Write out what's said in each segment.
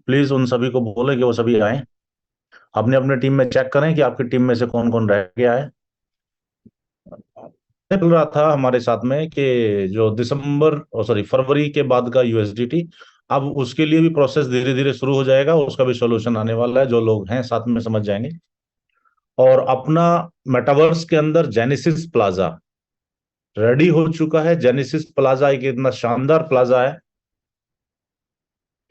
Please उन सभी को बोले कि वो सभी आए। अपने अपने टीम में चेक करें कि आपकी टीम में से कौन कौन रह गया है। मिल रहा था हमारे साथ में कि जो दिसंबर और सॉरी फरवरी के बाद का यूएसडीटी, अब उसके लिए भी प्रोसेस धीरे धीरे शुरू हो जाएगा, उसका भी सॉल्यूशन आने वाला है, जो लोग हैं साथ में समझ जाएंगे। और अपना मेटावर्स के अंदर जेनेसिस प्लाजा रेडी हो चुका है। जेनेसिस प्लाजा एक इतना शानदार प्लाजा है,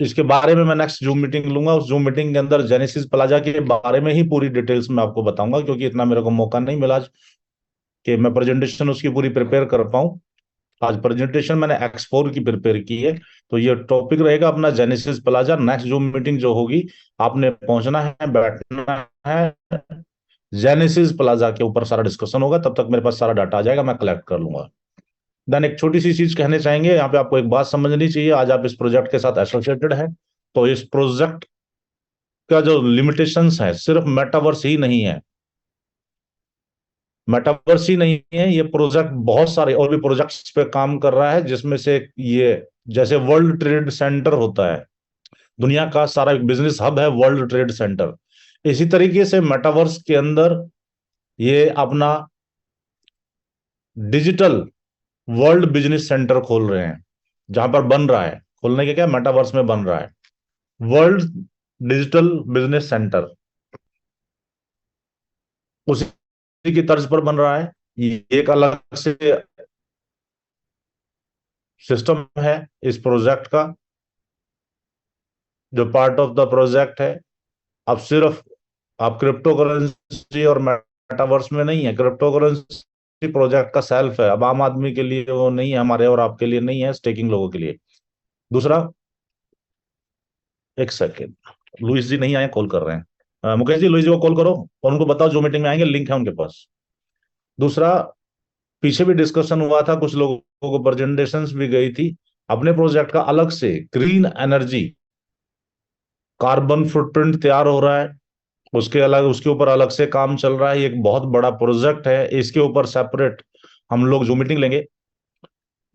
इसके बारे में मैं नेक्स्ट जूम मीटिंग लूंगा। उस जूम मीटिंग के अंदर जेनेसिस प्लाजा के बारे में ही पूरी डिटेल्स में आपको बताऊंगा, क्योंकि इतना मेरे को मौका नहीं मिला आज कि मैं प्रेजेंटेशन उसकी पूरी प्रिपेयर कर पाऊं। आज प्रेजेंटेशन मैंने एक्सपोर की प्रिपेयर की है। तो ये टॉपिक रहेगा अपना genesis plaza. Next zoom meeting जो होगी, आपने पहुंचना है, बैठना है, जेनेसिस प्लाजा के ऊपर सारा डिस्कशन होगा। तब तक मेरे पास सारा डाटा आ जाएगा, मैं कलेक्ट कर लूंगा। देन एक छोटी सी चीज कहने चाहेंगे यहाँ पे, आपको एक बात समझनी चाहिए। आज आप इस प्रोजेक्ट के साथ एसोसिएटेड है, तो इस प्रोजेक्ट का जो लिमिटेशंस है सिर्फ मेटावर्स ही नहीं है। मेटावर्स ही नहीं है, ये प्रोजेक्ट बहुत सारे और भी प्रोजेक्ट्स पे काम कर रहा है, जिसमें से ये जैसे वर्ल्ड ट्रेड सेंटर होता है, दुनिया का सारा बिजनेस हब है वर्ल्ड ट्रेड सेंटर। इसी तरीके से मेटावर्स के अंदर ये अपना डिजिटल वर्ल्ड बिजनेस सेंटर खोल रहे हैं, जहां पर बन रहा है, खोलने के क्या, मेटावर्स में बन रहा है वर्ल्ड डिजिटल बिजनेस सेंटर। उसी की तर्ज पर बन रहा है। ये एक अलग से सिस्टम है इस प्रोजेक्ट का, जो पार्ट ऑफ द प्रोजेक्ट है। अब सिर्फ आप क्रिप्टो करेंसी और मेटावर्स में नहीं है, क्रिप्टो करेंसी प्रोजेक्ट का सेल्फ है, अब आम आदमी के लिए वो नहीं है, हमारे और आपके लिए नहीं है, स्टेकिंग लोगों के लिए। दूसरा, एक सेकेंड, लुइस जी नहीं आए, कॉल कर रहे हैं। मुकेश जी, लुइस जी को कॉल करो और उनको बताओ जो मीटिंग में आएंगे, लिंक है उनके पास। दूसरा, पीछे भी डिस्कशन हुआ था, कुछ लोगों को प्रेजेंटेशंस भी गई थी। अपने प्रोजेक्ट का अलग से ग्रीन एनर्जी कार्बन फुटप्रिंट तैयार हो रहा है, उसके अलग, उसके ऊपर अलग से काम चल रहा है। ये एक बहुत बड़ा प्रोजेक्ट है, इसके ऊपर सेपरेट हम लोग जो मीटिंग लेंगे,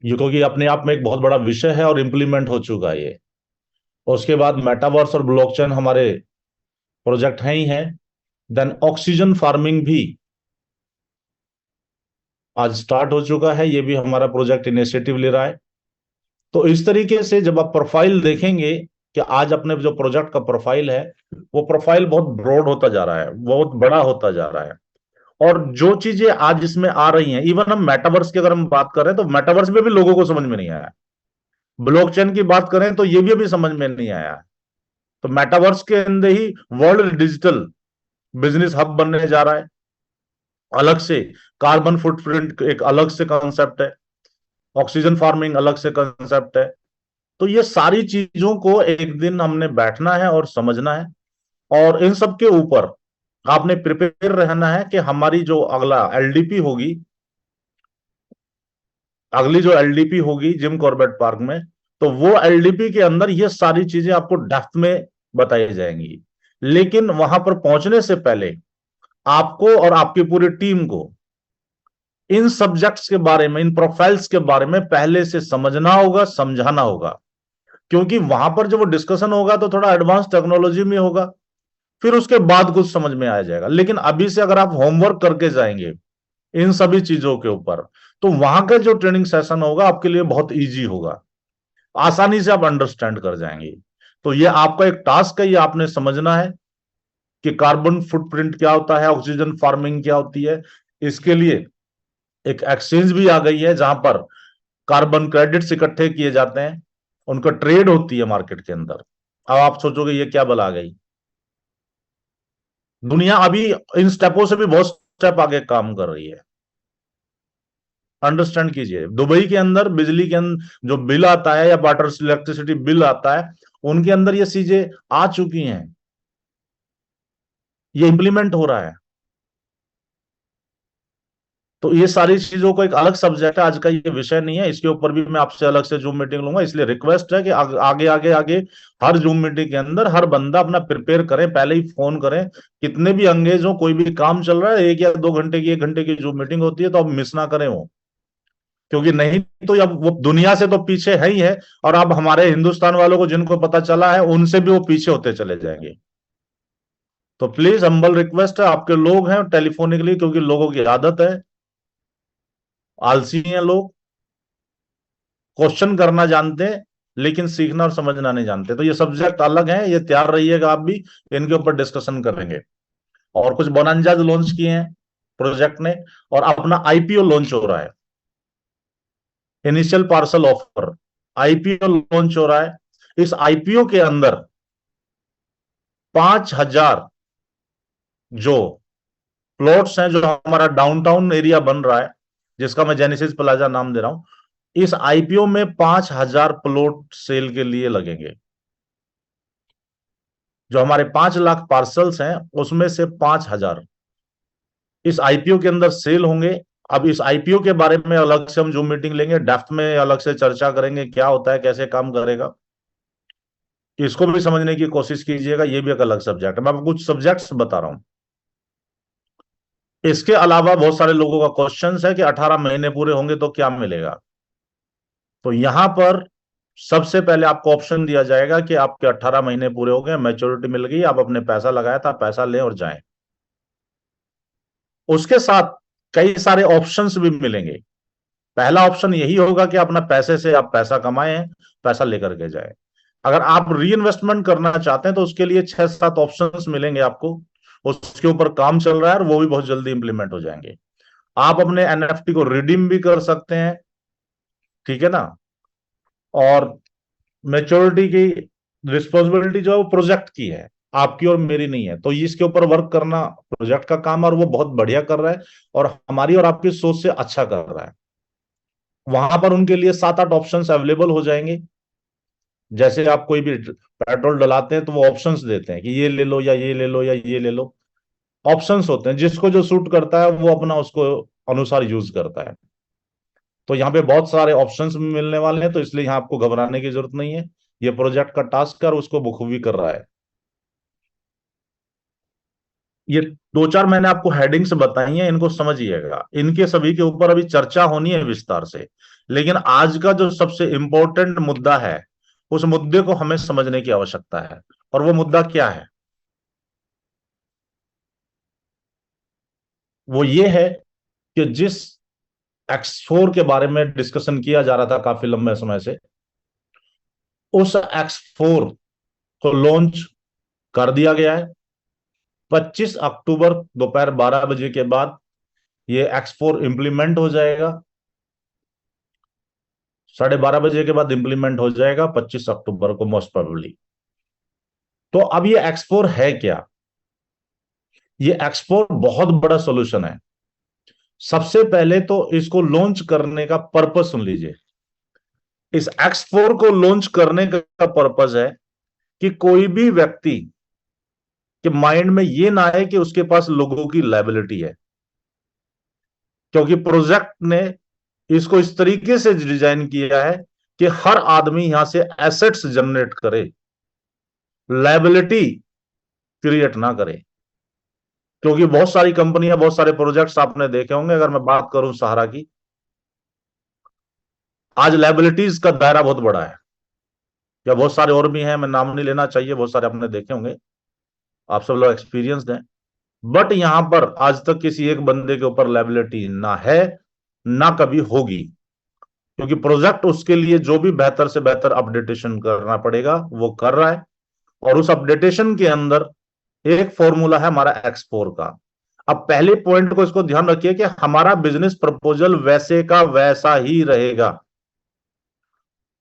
ये क्योंकि अपने आप में एक बहुत बड़ा विषय है और इम्प्लीमेंट हो चुका है ये। उसके बाद मेटावर्स और ब्लॉकचेन हमारे प्रोजेक्ट हैं ही हैं। देन ऑक्सीजन फार्मिंग भी आज स्टार्ट हो चुका है, ये भी हमारा प्रोजेक्ट इनिशिएटिव ले रहा है। तो इस तरीके से जब आप प्रोफाइल देखेंगे कि आज अपने जो प्रोजेक्ट का प्रोफाइल है, वो प्रोफाइल बहुत ब्रॉड होता जा रहा है, बहुत बड़ा होता जा रहा है। और जो चीजें आज इसमें आ रही हैं, इवन हम मेटावर्स की अगर हम बात करें तो मेटावर्स में भी लोगों को समझ में नहीं आया। ब्लॉकचेन की बात करें तो ये भी अभी समझ में नहीं आया। तो मेटावर्स के अंदर ही वर्ल्ड डिजिटल बिजनेस हब बनने जा रहा है अलग से। कार्बन फुटप्रिंट एक अलग से कंसेप्ट है, ऑक्सीजन फार्मिंग अलग से कंसेप्ट है। तो ये सारी चीजों को एक दिन हमने बैठना है और समझना है। और इन सब के ऊपर आपने प्रिपेयर रहना है कि हमारी जो अगला एलडीपी होगी, अगली जो एलडीपी होगी जिम कॉर्बेट पार्क में, तो वो एलडीपी के अंदर ये सारी चीजें आपको डेप्थ में बताई जाएंगी। लेकिन वहां पर पहुंचने से पहले आपको और आपकी पूरी टीम को इन सब्जेक्ट्स के बारे में, इन प्रोफाइल्स के बारे में पहले से समझना होगा, समझाना होगा। क्योंकि वहां पर जब वो डिस्कशन होगा तो थोड़ा एडवांस टेक्नोलॉजी में होगा, फिर उसके बाद कुछ समझ में आ जाएगा। लेकिन अभी से अगर आप होमवर्क करके जाएंगे इन सभी चीजों के ऊपर, तो वहां का जो ट्रेनिंग सेशन होगा आपके लिए बहुत इजी होगा, आसानी से आप अंडरस्टैंड कर जाएंगे। तो ये आपका एक टास्क है, ये आपने समझना है कि कार्बन फुटप्रिंट क्या होता है, ऑक्सीजन फार्मिंग क्या होती है। इसके लिए एक एक्सचेंज भी आ गई है जहां पर कार्बन क्रेडिट्स इकट्ठे किए जाते हैं, उनका ट्रेड होती है मार्केट के अंदर। अब आप सोचोगे ये क्या बला गई दुनिया, अभी इन स्टेपों से भी बहुत स्टेप आगे काम कर रही है। अंडरस्टैंड कीजिए, दुबई के अंदर बिजली के अंदर जो बिल आता है या वाटर इलेक्ट्रिसिटी बिल आता है, उनके अंदर ये चीजें आ चुकी हैं, ये इंप्लीमेंट हो रहा है। तो ये सारी चीजों को एक अलग सब्जेक्ट है, आज का ये विषय नहीं है, इसके ऊपर भी मैं आपसे अलग से जूम मीटिंग लूंगा। इसलिए रिक्वेस्ट है कि आगे आगे आगे हर जूम मीटिंग के अंदर हर बंदा अपना प्रिपेयर करें, पहले ही फोन करें। कितने भी अंगेज हो, कोई भी काम चल रहा है, 1 या 2 घंटे की, 1 घंटे की जूम मीटिंग होती है, तो आप मिस ना करें वो। क्योंकि नहीं तो अब वो दुनिया से तो पीछे है ही है, और अब हमारे हिंदुस्तान वालों को जिनको पता चला है उनसे भी वो पीछे होते चले जाएंगे। तो प्लीज हम्बल रिक्वेस्ट है, आपके लोग हैं टेलीफोनिकली, क्योंकि लोगों की आदत है, आलसी हैं लोग, क्वेश्चन करना जानते हैं लेकिन सीखना और समझना नहीं जानते। तो ये सब्जेक्ट अलग है, ये तैयार रहिएगा आप भी, इनके ऊपर डिस्कशन करेंगे। और कुछ बोनांजाज लॉन्च किए हैं प्रोजेक्ट ने, और अपना आईपीओ लॉन्च हो रहा है, initial parcel offer IPO launch हो रहा है। इस आईपीओ के अंदर 5,000 जो प्लॉट्स हैं, जो हमारा डाउनटाउन एरिया बन रहा है, जिसका मैं जेनेसिस प्लाजा नाम दे रहा हूं, इस आईपीओ में 5,000 प्लॉट सेल के लिए लगेंगे। जो हमारे 5 लाख पार्सल्स हैं उसमें से 5,000 इस आईपीओ के अंदर सेल होंगे। अब इस आईपीओ के बारे में अलग से हम जो मीटिंग लेंगे, डेप्थ में अलग से चर्चा करेंगे, क्या होता है, कैसे काम करेगा, इसको भी समझने की कोशिश कीजिएगा। ये भी एक अलग सब्जेक्ट है, मैं आपको कुछ सब्जेक्ट्स बता रहा हूं। इसके अलावा बहुत सारे लोगों का क्वेश्चन है कि 18 महीने पूरे होंगे तो क्या मिलेगा। तो यहां पर सबसे पहले आपको ऑप्शन दिया जाएगा कि आपके 18 महीने पूरे हो गए, मैच्योरिटी मिल गई, आप अपने पैसा लगाया था, पैसा लें और जाएं। उसके साथ कई सारे ऑप्शंस भी मिलेंगे। पहला ऑप्शन यही होगा कि अपना पैसे से आप पैसा कमाएं, पैसा लेकर के जाए। अगर आप री इन्वेस्टमेंट करना चाहते हैं तो उसके लिए 6-7 ऑप्शंस मिलेंगे आपको, उसके ऊपर काम चल रहा है और वो भी बहुत जल्दी इंप्लीमेंट हो जाएंगे। आप अपने एनएफटी को रिडीम भी कर सकते हैं, ठीक है ना। और मेच्योरिटी की रिस्पॉन्सिबिलिटी जो है वो प्रोजेक्ट की है, आपकी और मेरी नहीं है। तो इसके ऊपर वर्क करना प्रोजेक्ट का काम है, और वो बहुत बढ़िया कर रहा है और हमारी और आपकी सोच से अच्छा कर रहा है। वहां पर उनके लिए 7-8 ऑप्शंस अवेलेबल हो जाएंगे। जैसे आप कोई भी पेट्रोल डलाते हैं तो वो ऑप्शंस देते हैं कि ये ले लो या ये ले लो या ये ले लो। ऑप्शंस होते हैं, जिसको जो सूट करता है वो अपना उसको अनुसार यूज करता है। तो यहाँ पे बहुत सारे ऑप्शंस भी मिलने वाले हैं, तो इसलिए यहाँ आपको घबराने की जरूरत नहीं है। ये प्रोजेक्ट का टास्क है और उसको बखूबी कर रहा है। ये 2-4 मैंने आपको हेडिंग्स बताई हैं, इनको समझिएगा, इनके सभी के ऊपर अभी चर्चा होनी है विस्तार से। लेकिन आज का जो सबसे इंपॉर्टेंट मुद्दा है, उस मुद्दे को हमें समझने की आवश्यकता है। और वो मुद्दा क्या है? वो ये है कि जिस X4 के बारे में डिस्कशन किया जा रहा था काफी लंबे समय से, उस X4 को लॉन्च कर दिया गया है। 25 अक्टूबर दोपहर 12 बजे के बाद ये X4 इंप्लीमेंट हो जाएगा। 12:30 बजे के बाद इंप्लीमेंट हो जाएगा 25 अक्टूबर को मोस्ट प्रोबेबली। तो अब ये X4 है क्या? ये X4 बहुत बड़ा सोल्यूशन है। सबसे पहले तो इसको लॉन्च करने का पर्पस सुन लीजिए। इस X4 को लॉन्च करने का पर्पस है कि कोई भी व्यक्ति के माइंड में ये ना आए कि उसके पास लोगों की लायबिलिटी है। क्योंकि प्रोजेक्ट ने इसको इस तरीके से डिजाइन किया है कि हर आदमी यहां से एसेट्स जनरेट करे, लायबिलिटी क्रिएट ना करे। क्योंकि बहुत सारी कंपनियां, बहुत सारे प्रोजेक्ट्स आपने देखे होंगे, अगर मैं बात करूं सहारा की, आज लायबिलिटीज का दायरा बहुत बड़ा है। या बहुत सारे और भी हैं, मैं नाम नहीं लेना चाहिए, बहुत सारे आपने देखे होंगे, आप सब लोग एक्सपीरियंस्ड हैं। बट यहां पर आज तक किसी एक बंदे के ऊपर लायबिलिटी ना है, ना कभी होगी। क्योंकि प्रोजेक्ट उसके लिए जो भी बेहतर से बेहतर अपडेटेशन करना पड़ेगा वो कर रहा है। और उस अपडेटेशन के अंदर एक फॉर्मूला है हमारा X4 का। अब पहले पॉइंट को इसको ध्यान रखिए कि हमारा बिजनेस प्रपोजल वैसे का वैसा ही रहेगा।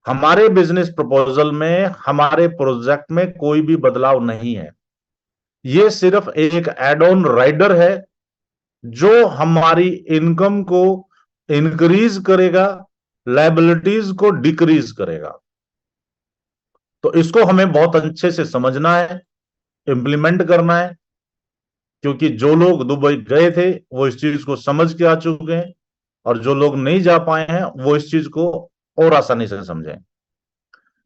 हमारे बिजनेस प्रपोजल में, हमारे प्रोजेक्ट में कोई भी बदलाव नहीं है। ये सिर्फ एक एड ऑन राइडर है जो हमारी इनकम को इंक्रीज करेगा, लायबिलिटीज को डिक्रीज करेगा। तो इसको हमें बहुत अच्छे से समझना है, इंप्लीमेंट करना है। क्योंकि जो लोग दुबई गए थे वो इस चीज को समझ के आ चुके हैं, और जो लोग नहीं जा पाए हैं वो इस चीज को और आसानी से समझें।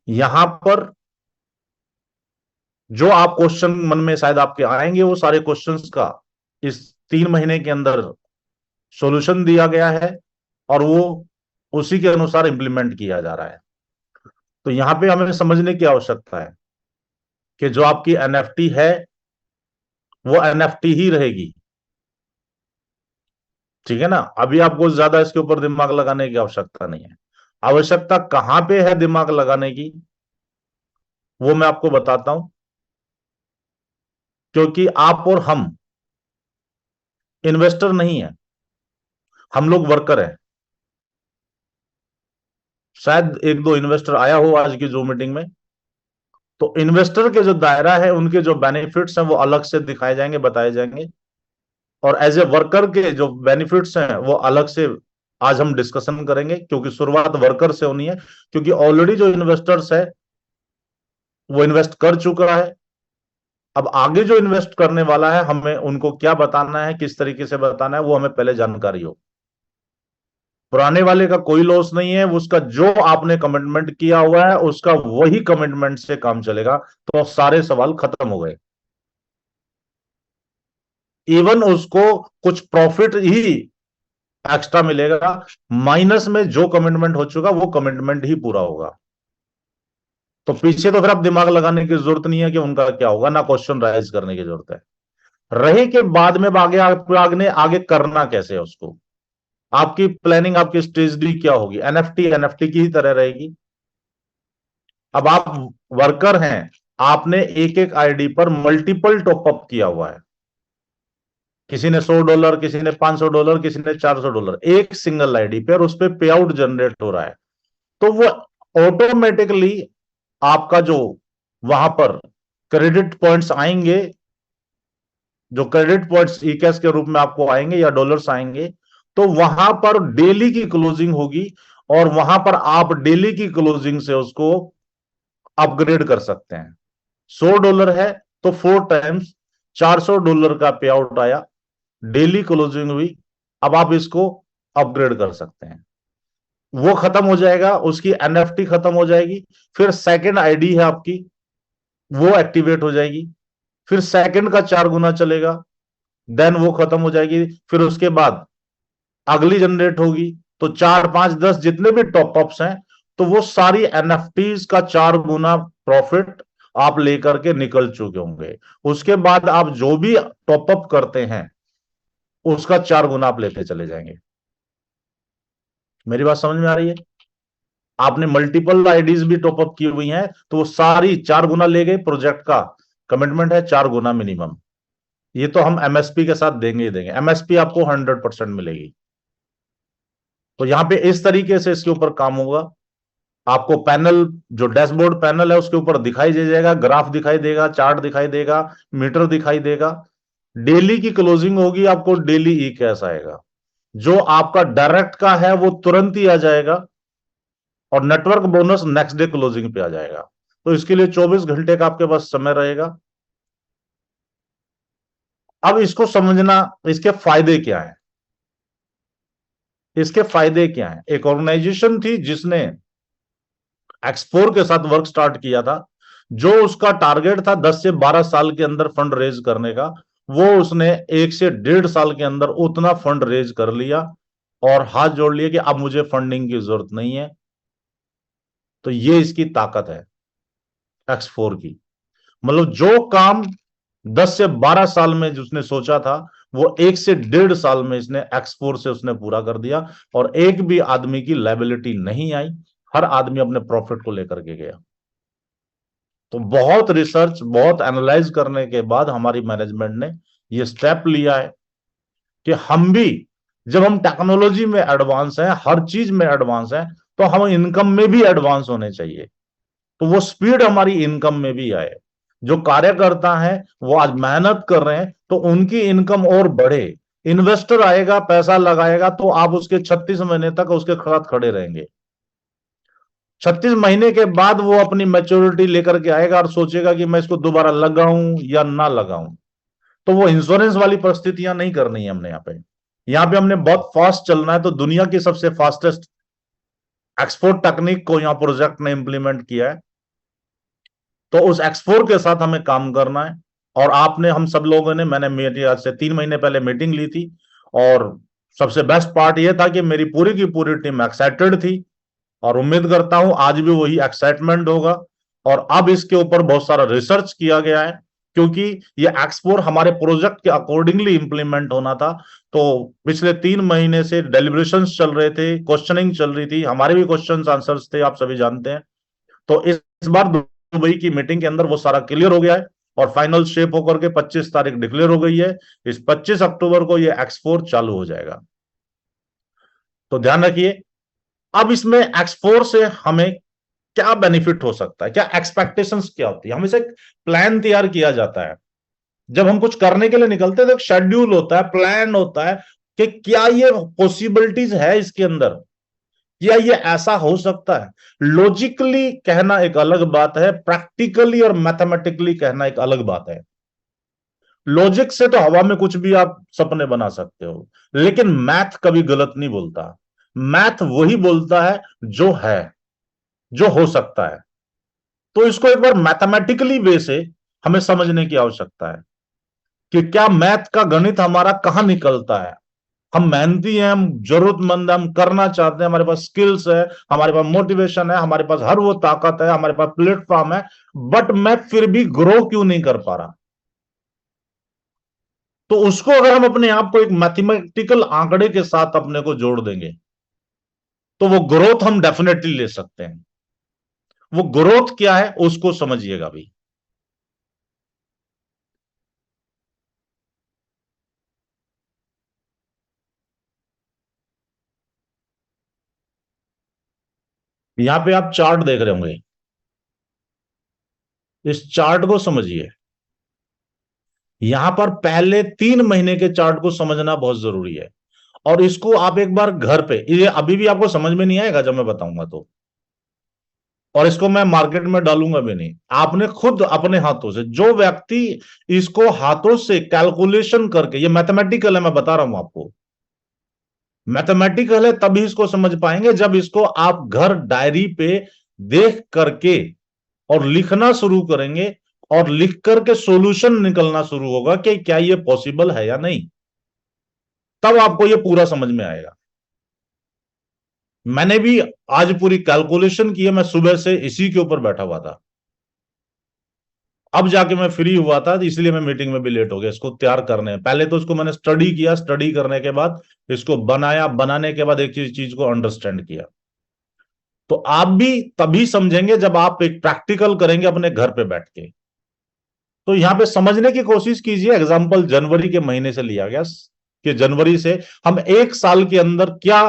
यहां पर जो आप क्वेश्चन मन में शायद आपके आएंगे, वो सारे क्वेश्चंस का इस 3 महीने के अंदर सॉल्यूशन दिया गया है। और वो उसी के अनुसार इंप्लीमेंट किया जा रहा है। तो यहां पे हमें समझने की आवश्यकता है कि जो आपकी एनएफटी है वो एनएफटी ही रहेगी। ठीक है ना, अभी आपको ज्यादा इसके ऊपर दिमाग लगाने की आवश्यकता नहीं है। आवश्यकता कहां पे है दिमाग लगाने की, वो मैं आपको बताता हूं। क्योंकि आप और हम इन्वेस्टर नहीं है, हम लोग वर्कर हैं। शायद एक दो इन्वेस्टर आया हो आज की जो मीटिंग में। तो इन्वेस्टर के जो दायरा है, उनके जो बेनिफिट्स हैं वो अलग से दिखाए जाएंगे, बताए जाएंगे। और एज ए वर्कर के जो बेनिफिट्स हैं वो अलग से आज हम डिस्कशन करेंगे, क्योंकि शुरुआत वर्कर से होनी है। क्योंकि ऑलरेडी जो इन्वेस्टर्स है वो इन्वेस्ट कर चुका है। अब आगे जो इन्वेस्ट करने वाला है, हमें उनको क्या बताना है, किस तरीके से बताना है, वो हमें पहले जानकारी हो। पुराने वाले का कोई लॉस नहीं है, उसका जो आपने कमिटमेंट किया हुआ है उसका वही कमिटमेंट से काम चलेगा। तो सारे सवाल खत्म हो गए। इवन उसको कुछ प्रॉफिट ही एक्स्ट्रा मिलेगा, माइनस में जो कमिटमेंट हो चुका वो कमिटमेंट ही पूरा होगा। तो पीछे तो फिर आप दिमाग लगाने की जरूरत नहीं है कि उनका क्या होगा, ना क्वेश्चन राइज करने की जरूरत है। रहे के बाद में आगे आगे आगे करना कैसे है उसको, आपकी प्लानिंग, आपकी स्ट्रेटजी क्या होगी। एनएफटी एनएफटी की ही तरह रहेगी। अब आप वर्कर हैं, आपने एक एक आईडी पर मल्टीपल टॉपअप किया हुआ है। किसी ने $100, किसी ने $500, किसी ने $400, एक सिंगल आईडी पे, और उस पर पे आउट जनरेट हो रहा है। तो वो ऑटोमेटिकली आपका जो वहां पर क्रेडिट पॉइंट्स आएंगे, जो क्रेडिट पॉइंट्स ई कैश के रूप में आपको आएंगे या डॉलर्स आएंगे, तो वहां पर डेली की क्लोजिंग होगी। और वहां पर आप डेली की क्लोजिंग से उसको अपग्रेड कर सकते हैं। $100 है तो 4 टाइम्स $400 का पे आउट आया, डेली क्लोजिंग हुई। अब आप इसको अपग्रेड कर सकते हैं। वो खत्म हो जाएगा, उसकी एनएफटी खत्म हो जाएगी। फिर सेकंड आईडी है आपकी, वो एक्टिवेट हो जाएगी। फिर सेकंड का 4 गुना चलेगा, देन वो खत्म हो जाएगी। फिर उसके बाद अगली जनरेट होगी। तो 4 5 10 जितने भी टॉपअप्स हैं, तो वो सारी एनएफटीज का 4 गुना प्रॉफिट आप लेकर के निकल चुके होंगे। उसके बाद आप जो भी टॉपअप करते हैं उसका 4 गुना आप लेते चले जाएंगे। मेरी बात समझ में आ रही है। आपने मल्टीपल आईडीज भी टॉपअप की हुई हैं, तो वो सारी 4 गुना ले गए। प्रोजेक्ट का कमिटमेंट है 4 गुना मिनिमम। ये तो हम एमएसपी के साथ देंगे ही देंगे, एमएसपी आपको 100% मिलेगी। तो यहां पे इस तरीके से इसके ऊपर काम होगा। आपको पैनल, जो डैशबोर्ड पैनल है उसके ऊपर दिखाई दे जाएगा, ग्राफ दिखाई देगा, चार्ट दिखाई देगा, मीटर दिखाई देगा। डेली की क्लोजिंग होगी, आपको डेली ई कैश आएगा। जो आपका डायरेक्ट का है वो तुरंत ही आ जाएगा, और network bonus next day closing पे आ जाएगा। तो इसके लिए 24 घंटे का आपके पास समय रहेगा। अब इसको समझना, इसके फायदे क्या है। इसके फायदे क्या है। एक ऑर्गेनाइजेशन थी जिसने एक्सपोर के साथ वर्क स्टार्ट किया था। जो उसका टारगेट था 10 से 12 साल के अंदर फंड रेज करने का, वो उसने 1 से 1.5 साल के अंदर उतना फंड रेज कर लिया, और हाथ जोड़ लिया कि अब मुझे फंडिंग की जरूरत नहीं है। तो ये इसकी ताकत है एक्स4 की। मतलब जो काम 10 से 12 साल में जिसने सोचा था, वो 1 से 1.5 साल में इसने एक्स4 से उसने पूरा कर दिया। और एक भी आदमी की लायबिलिटी नहीं आई, हर आदमी अपने प्रॉफिट को लेकर के गया। तो बहुत रिसर्च, बहुत एनालाइज करने के बाद हमारी मैनेजमेंट ने ये स्टेप लिया है कि हम भी, जब हम टेक्नोलॉजी में एडवांस हैं, हर चीज में एडवांस हैं, तो हम इनकम में भी एडवांस होने चाहिए। तो वो स्पीड हमारी इनकम में भी आए। जो कार्यकर्ता हैं वो आज मेहनत कर रहे हैं, तो उनकी इनकम और बढ़े। इन्वेस्टर आएगा, पैसा लगाएगा, तो आप उसके 36 महीने तक उसके साथ खड़े रहेंगे। 36 महीने के बाद वो अपनी मैच्योरिटी लेकर के आएगा और सोचेगा कि मैं इसको दोबारा लगाऊं या ना लगाऊं। तो वो इंश्योरेंस वाली परिस्थितियां नहीं करनी है हमने यहाँ पे हमने बहुत फास्ट चलना है। तो दुनिया की सबसे फास्टेस्ट एक्सपोर्ट टेक्निक को यहाँ प्रोजेक्ट ने इंप्लीमेंट किया है। तो उस एक्सपोर्ट के साथ हमें काम करना है। और आपने, हम सब लोगों ने, मैंने मेरी आज से 3 महीने पहले मीटिंग ली थी, और सबसे बेस्ट पार्ट यह था कि मेरी पूरी की पूरी टीम एक्साइटेड थी, और उम्मीद करता हूं आज भी वही एक्साइटमेंट होगा। और अब इसके ऊपर बहुत सारा रिसर्च किया गया है, क्योंकि ये एक्सपोर हमारे प्रोजेक्ट के अकॉर्डिंगली इंप्लीमेंट होना था। तो पिछले 3 महीने से डेलिब्रेशंस चल रहे थे, क्वेश्चनिंग चल रही थी, हमारे भी क्वेश्चंस आंसर्स थे, आप सभी जानते हैं। तो इस बार दुबई की मीटिंग के अंदर वो सारा क्लियर हो गया है, और फाइनल शेप होकर के 25 तारीख डिक्लेयर हो गई है। इस 25 अक्टूबर को ये एक्सपोर चालू हो जाएगा। तो ध्यान रखिए, अब इसमें एक्सपोर से हमें क्या बेनिफिट हो सकता है, क्या एक्सपेक्टेशंस क्या होती है, हमें से एक प्लान तैयार किया जाता है। जब हम कुछ करने के लिए निकलते हैं तो एक शेड्यूल होता है, प्लान होता है कि क्या ये पॉसिबिलिटीज है इसके अंदर, क्या ये ऐसा हो सकता है। लॉजिकली कहना एक अलग बात है, प्रैक्टिकली और मैथमेटिकली कहना एक अलग बात है। लॉजिक से तो हवा में कुछ भी आप सपने बना सकते हो, लेकिन मैथ कभी गलत नहीं बोलता। मैथ वही बोलता है जो है, जो हो सकता है। तो इसको एक बार मैथमेटिकली वे से हमें समझने की आवश्यकता है कि क्या मैथ का गणित हमारा कहां निकलता है। हम मेहनती हैं, हम जरूरतमंद हैं, हम करना चाहते हैं, हमारे पास स्किल्स है, हमारे पास मोटिवेशन है, हमारे पास हर वो ताकत है, हमारे पास प्लेटफॉर्म है, बट मैं फिर भी ग्रो क्यों नहीं कर पा रहा। तो उसको अगर हम अपने आप को एक मैथमेटिकल आंकड़े के साथ अपने को जोड़ देंगे, तो वो ग्रोथ हम डेफिनेटली ले सकते हैं। वो ग्रोथ क्या है उसको समझिएगा भी। यहां पे आप चार्ट देख रहे होंगे, इस चार्ट को समझिए। यहां पर पहले 3 महीने के चार्ट को समझना बहुत जरूरी है, और इसको आप एक बार घर पे, ये अभी भी आपको समझ में नहीं आएगा जब मैं बताऊंगा तो, और इसको मैं मार्केट में डालूंगा भी नहीं। आपने खुद अपने हाथों से, जो व्यक्ति इसको हाथों से कैलकुलेशन करके, ये मैथमेटिकल है मैं बता रहा हूं आपको, मैथमेटिकल है, तभी इसको समझ पाएंगे जब इसको आप घर डायरी पे देख करके और लिखना शुरू करेंगे, और लिख करके सॉल्यूशन निकलना शुरू होगा कि क्या ये पॉसिबल है या नहीं। तब आपको ये पूरा समझ में आएगा। मैंने भी आज पूरी कैलकुलेशन की है, मैं सुबह से इसी के ऊपर बैठा हुआ था। अब जाके मैं फ्री हुआ था, तो इसलिए मैं मीटिंग में भी लेट हो गया इसको तैयार करने। पहले तो इसको मैंने स्टडी किया, स्टडी करने के बाद इसको बनाया, बनाने के बाद एक चीज चीज को अंडरस्टैंड किया। तो आप भी तभी समझेंगे जब आप एक प्रैक्टिकल करेंगे अपने घर पे बैठ के। तो यहां पे समझने की कोशिश कीजिए। एग्जाम्पल जनवरी के महीने से लिया गया कि जनवरी से हम एक साल के अंदर क्या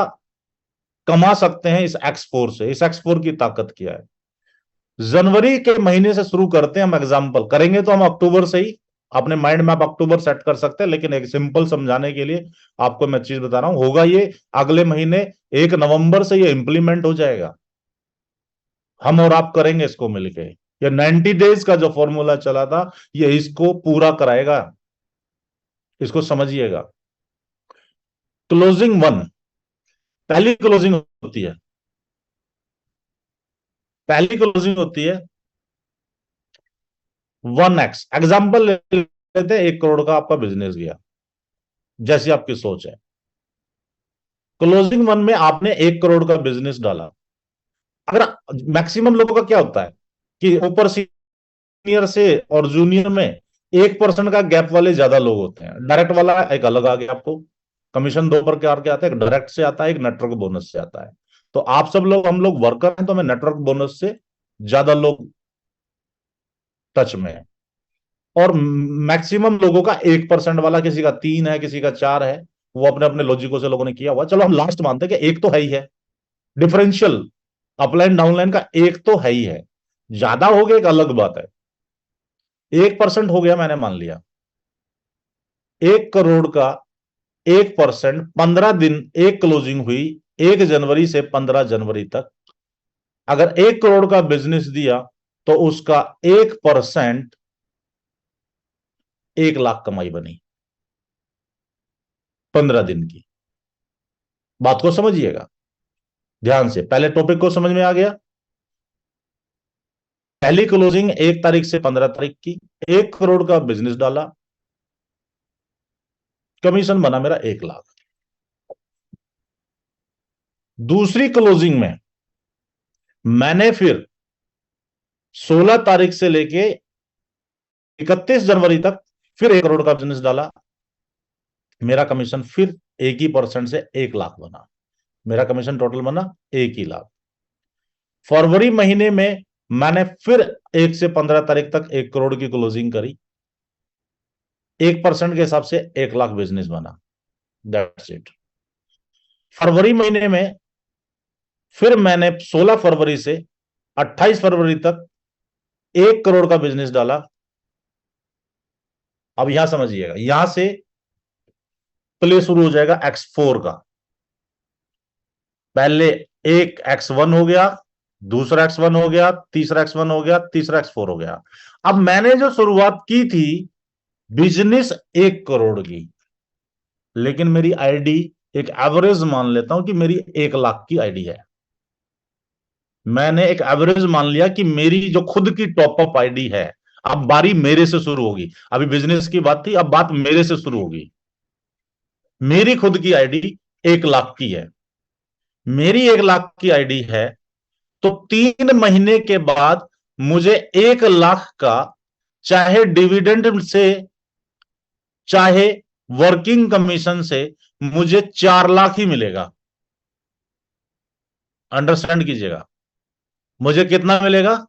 कमा सकते हैं इस एक्सपोर से, इस एक्सपोर की ताकत क्या है। जनवरी के महीने से शुरू करते हैं हम। एग्जाम्पल करेंगे तो हम अक्टूबर से ही, अपने माइंड में आप अक्टूबर सेट कर सकते हैं, लेकिन एक सिंपल समझाने के लिए आपको मैं चीज बता रहा हूं, होगा ये अगले महीने 1 नवंबर से ये इंप्लीमेंट हो जाएगा। हम और आप करेंगे इसको मिलके। ये 90 डेज का जो फॉर्मूला चला था, ये इसको पूरा कराएगा। इसको समझिएगा। क्लोजिंग वन, पहली क्लोजिंग होती है, पहली क्लोजिंग होती है 1x। एग्जाम्पल लेते हैं, 1 करोड़ का आपका बिजनेस गया, जैसी आपकी सोच है। क्लोजिंग वन में आपने 1 करोड़ का बिजनेस डाला। अगर मैक्सिमम लोगों का क्या होता है कि ऊपर सीनियर से और जूनियर में 1% का गैप वाले ज्यादा लोग होते हैं। डायरेक्ट वाला एक अलग आ गया आपको, कमीशन 2 प्रकार के आता है, एक डायरेक्ट से आता है, एक नेटवर्क बोनस से आता है। तो आप सब लोग, हम लोग वर्कर हैं, तो हमें नेटवर्क बोनस से ज्यादा लोग टच में है। और मैक्सिमम लोगों का 1% वाला, किसी का 3 है, किसी का 4 है, वो अपने अपने लॉजिकों से लोगों ने किया हुआ। चलो हम लास्ट मानते हैं कि एक तो है ही है, डिफरेंशियल अपलाइन डाउनलाइन का एक तो है ही है। ज्यादा हो गया एक अलग बात है। 1% हो गया, मैंने मान लिया 1 करोड़ का 1%, 15 दिन एक क्लोजिंग हुई, 1 जनवरी से 15 जनवरी तक। अगर 1 करोड़ का बिजनेस दिया तो उसका 1% 1 लाख कमाई बनी 15 दिन की। बात को समझिएगा ध्यान से, पहले टॉपिक को समझ में आ गया। पहली क्लोजिंग 1 तारीख से 15 तारीख की, 1 करोड़ का बिजनेस डाला, कमीशन बना मेरा 1 लाख। दूसरी क्लोजिंग में मैंने फिर 16 तारीख से लेके 31 जनवरी तक फिर 1 करोड़ का बिजनेस डाला। मेरा कमीशन फिर 1 ही % से 1 लाख बना। मेरा कमीशन टोटल बना 1 ही लाख। फरवरी महीने में मैंने फिर 1 से 15 तारीख तक 1 करोड़ की क्लोजिंग करी। 1% के हिसाब से 1 लाख बिजनेस बना। That's it. फरवरी महीने में फिर मैंने 16 फरवरी से 28 फरवरी तक 1 करोड़ का बिजनेस डाला। अब यहां समझिएगा, यहां से प्ले शुरू हो जाएगा X4 का। पहले एक X1 हो गया, दूसरा X1 हो गया, तीसरा X1 हो गया, तीसरा X4 हो गया। अब मैंने जो शुरुआत की थी बिजनेस 1 करोड़ की, लेकिन मेरी आईडी एक एवरेज मान लेता हूं कि मेरी 1 लाख की आईडी है। मैंने एक एवरेज मान लिया कि मेरी जो खुद की टॉपअप आईडी है, अब बारी मेरे से शुरू होगी। अभी बिजनेस की बात थी, अब बात मेरे से शुरू होगी। मेरी खुद की आईडी 1 लाख की है। मेरी 1 लाख की आईडी है, तो 3 महीने के बाद मुझे 1 लाख का, चाहे डिविडेंड से चाहे वर्किंग कमीशन से, मुझे 4 लाख ही मिलेगा। अंडरस्टैंड कीजिएगा, मुझे कितना मिलेगा?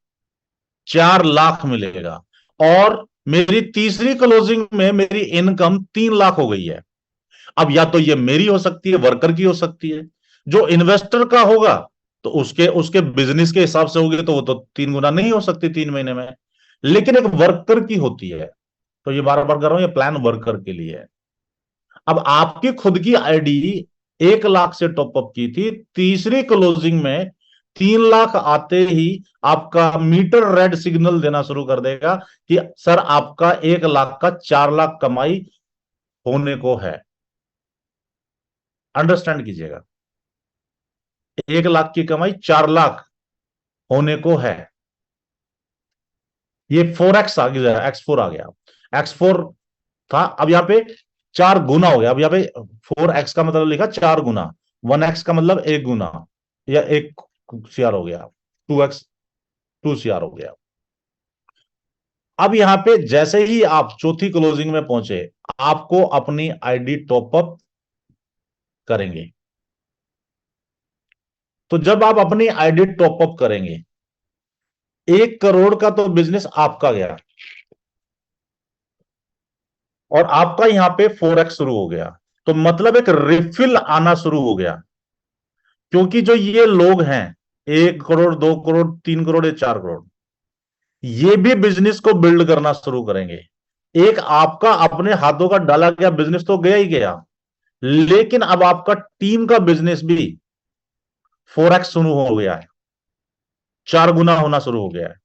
4 लाख मिलेगा। और मेरी तीसरी क्लोजिंग में मेरी इनकम 3 लाख हो गई है। अब या तो ये मेरी हो सकती है, वर्कर की हो सकती है। जो इन्वेस्टर का होगा तो उसके उसके बिजनेस के हिसाब से होगी, तो वो तो 3 गुना नहीं हो सकती 3 महीने में। लेकिन एक वर्कर की होती है। तो ये बार बार कर रहा हूं, ये प्लान वर्कर के लिए है। अब आपकी खुद की आईडी 1 लाख से टॉपअप की थी, तीसरी क्लोजिंग में 3 लाख आते ही आपका मीटर रेड सिग्नल देना शुरू कर देगा कि सर आपका 1 लाख का 4 लाख कमाई होने को है। अंडरस्टैंड कीजिएगा, 1 लाख की कमाई 4 लाख होने को है। ये 4x आ गया, X4 आ गया। X4 था, अब यहां पे 4 गुना हो गया। अब यहां पे 4x का मतलब लिखा 4 गुना, 1x का मतलब 1 गुना, या 1 CR हो गया, 2x 2 CR हो गया। अब यहां पे जैसे ही आप चौथी क्लोजिंग में पहुंचे, आपको अपनी आईडी टॉपअप करेंगे। तो जब आप अपनी आईडी टॉपअप करेंगे, 1 करोड़ का तो बिजनेस आपका गया, और आपका यहां पे 4x शुरू हो गया। तो मतलब एक रिफिल आना शुरू हो गया। क्योंकि जो ये लोग हैं, 1 करोड़, 2 करोड़, 3 करोड़ या 4 करोड़, ये भी बिजनेस को बिल्ड करना शुरू करेंगे। एक आपका अपने हाथों का डाला गया बिजनेस तो गया ही गया, लेकिन अब आपका टीम का बिजनेस भी 4x शुरू हो गया है, 4 गुना होना शुरू हो गया है।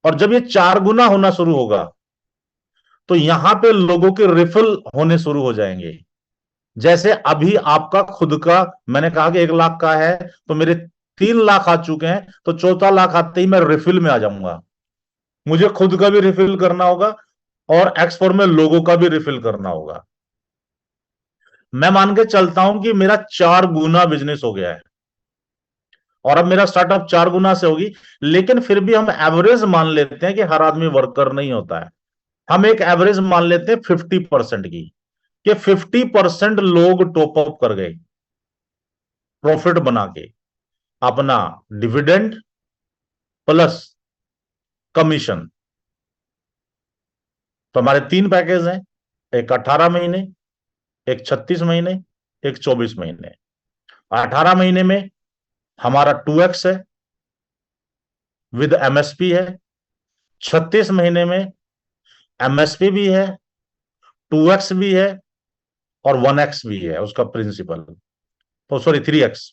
और जब ये 4 गुना होना शुरू होगा, तो यहां पे लोगों के रिफल होने शुरू हो जाएंगे। जैसे अभी आपका खुद का, मैंने कहा कि 1 लाख का है, तो मेरे 3 लाख आ चुके हैं, तो चौथा लाख आते ही मैं रिफिल में आ जाऊंगा। मुझे खुद का भी रिफिल करना होगा, और X4 में लोगों का भी रिफिल करना होगा। मैं मान के चलता हूं कि मेरा 4 गुना बिजनेस हो गया है, और अब मेरा स्टार्टअप 4 गुना से होगी। लेकिन फिर भी हम एवरेज मान लेते हैं कि हर आदमी वर्कर नहीं होता है। हम एक एवरेज मान लेते हैं 50% की, कि 50% लोग टॉपअप कर गए प्रॉफिट बना के, अपना डिविडेंड प्लस कमीशन। तो हमारे 3 पैकेज हैं, एक 18 महीने, एक 36 महीने, एक 24 महीने। 18 महीने में हमारा 2x है, विद MSP है। 36 महीने में MSP भी है, 2x भी है, और 1x भी है उसका प्रिंसिपल। तो सॉरी, 3x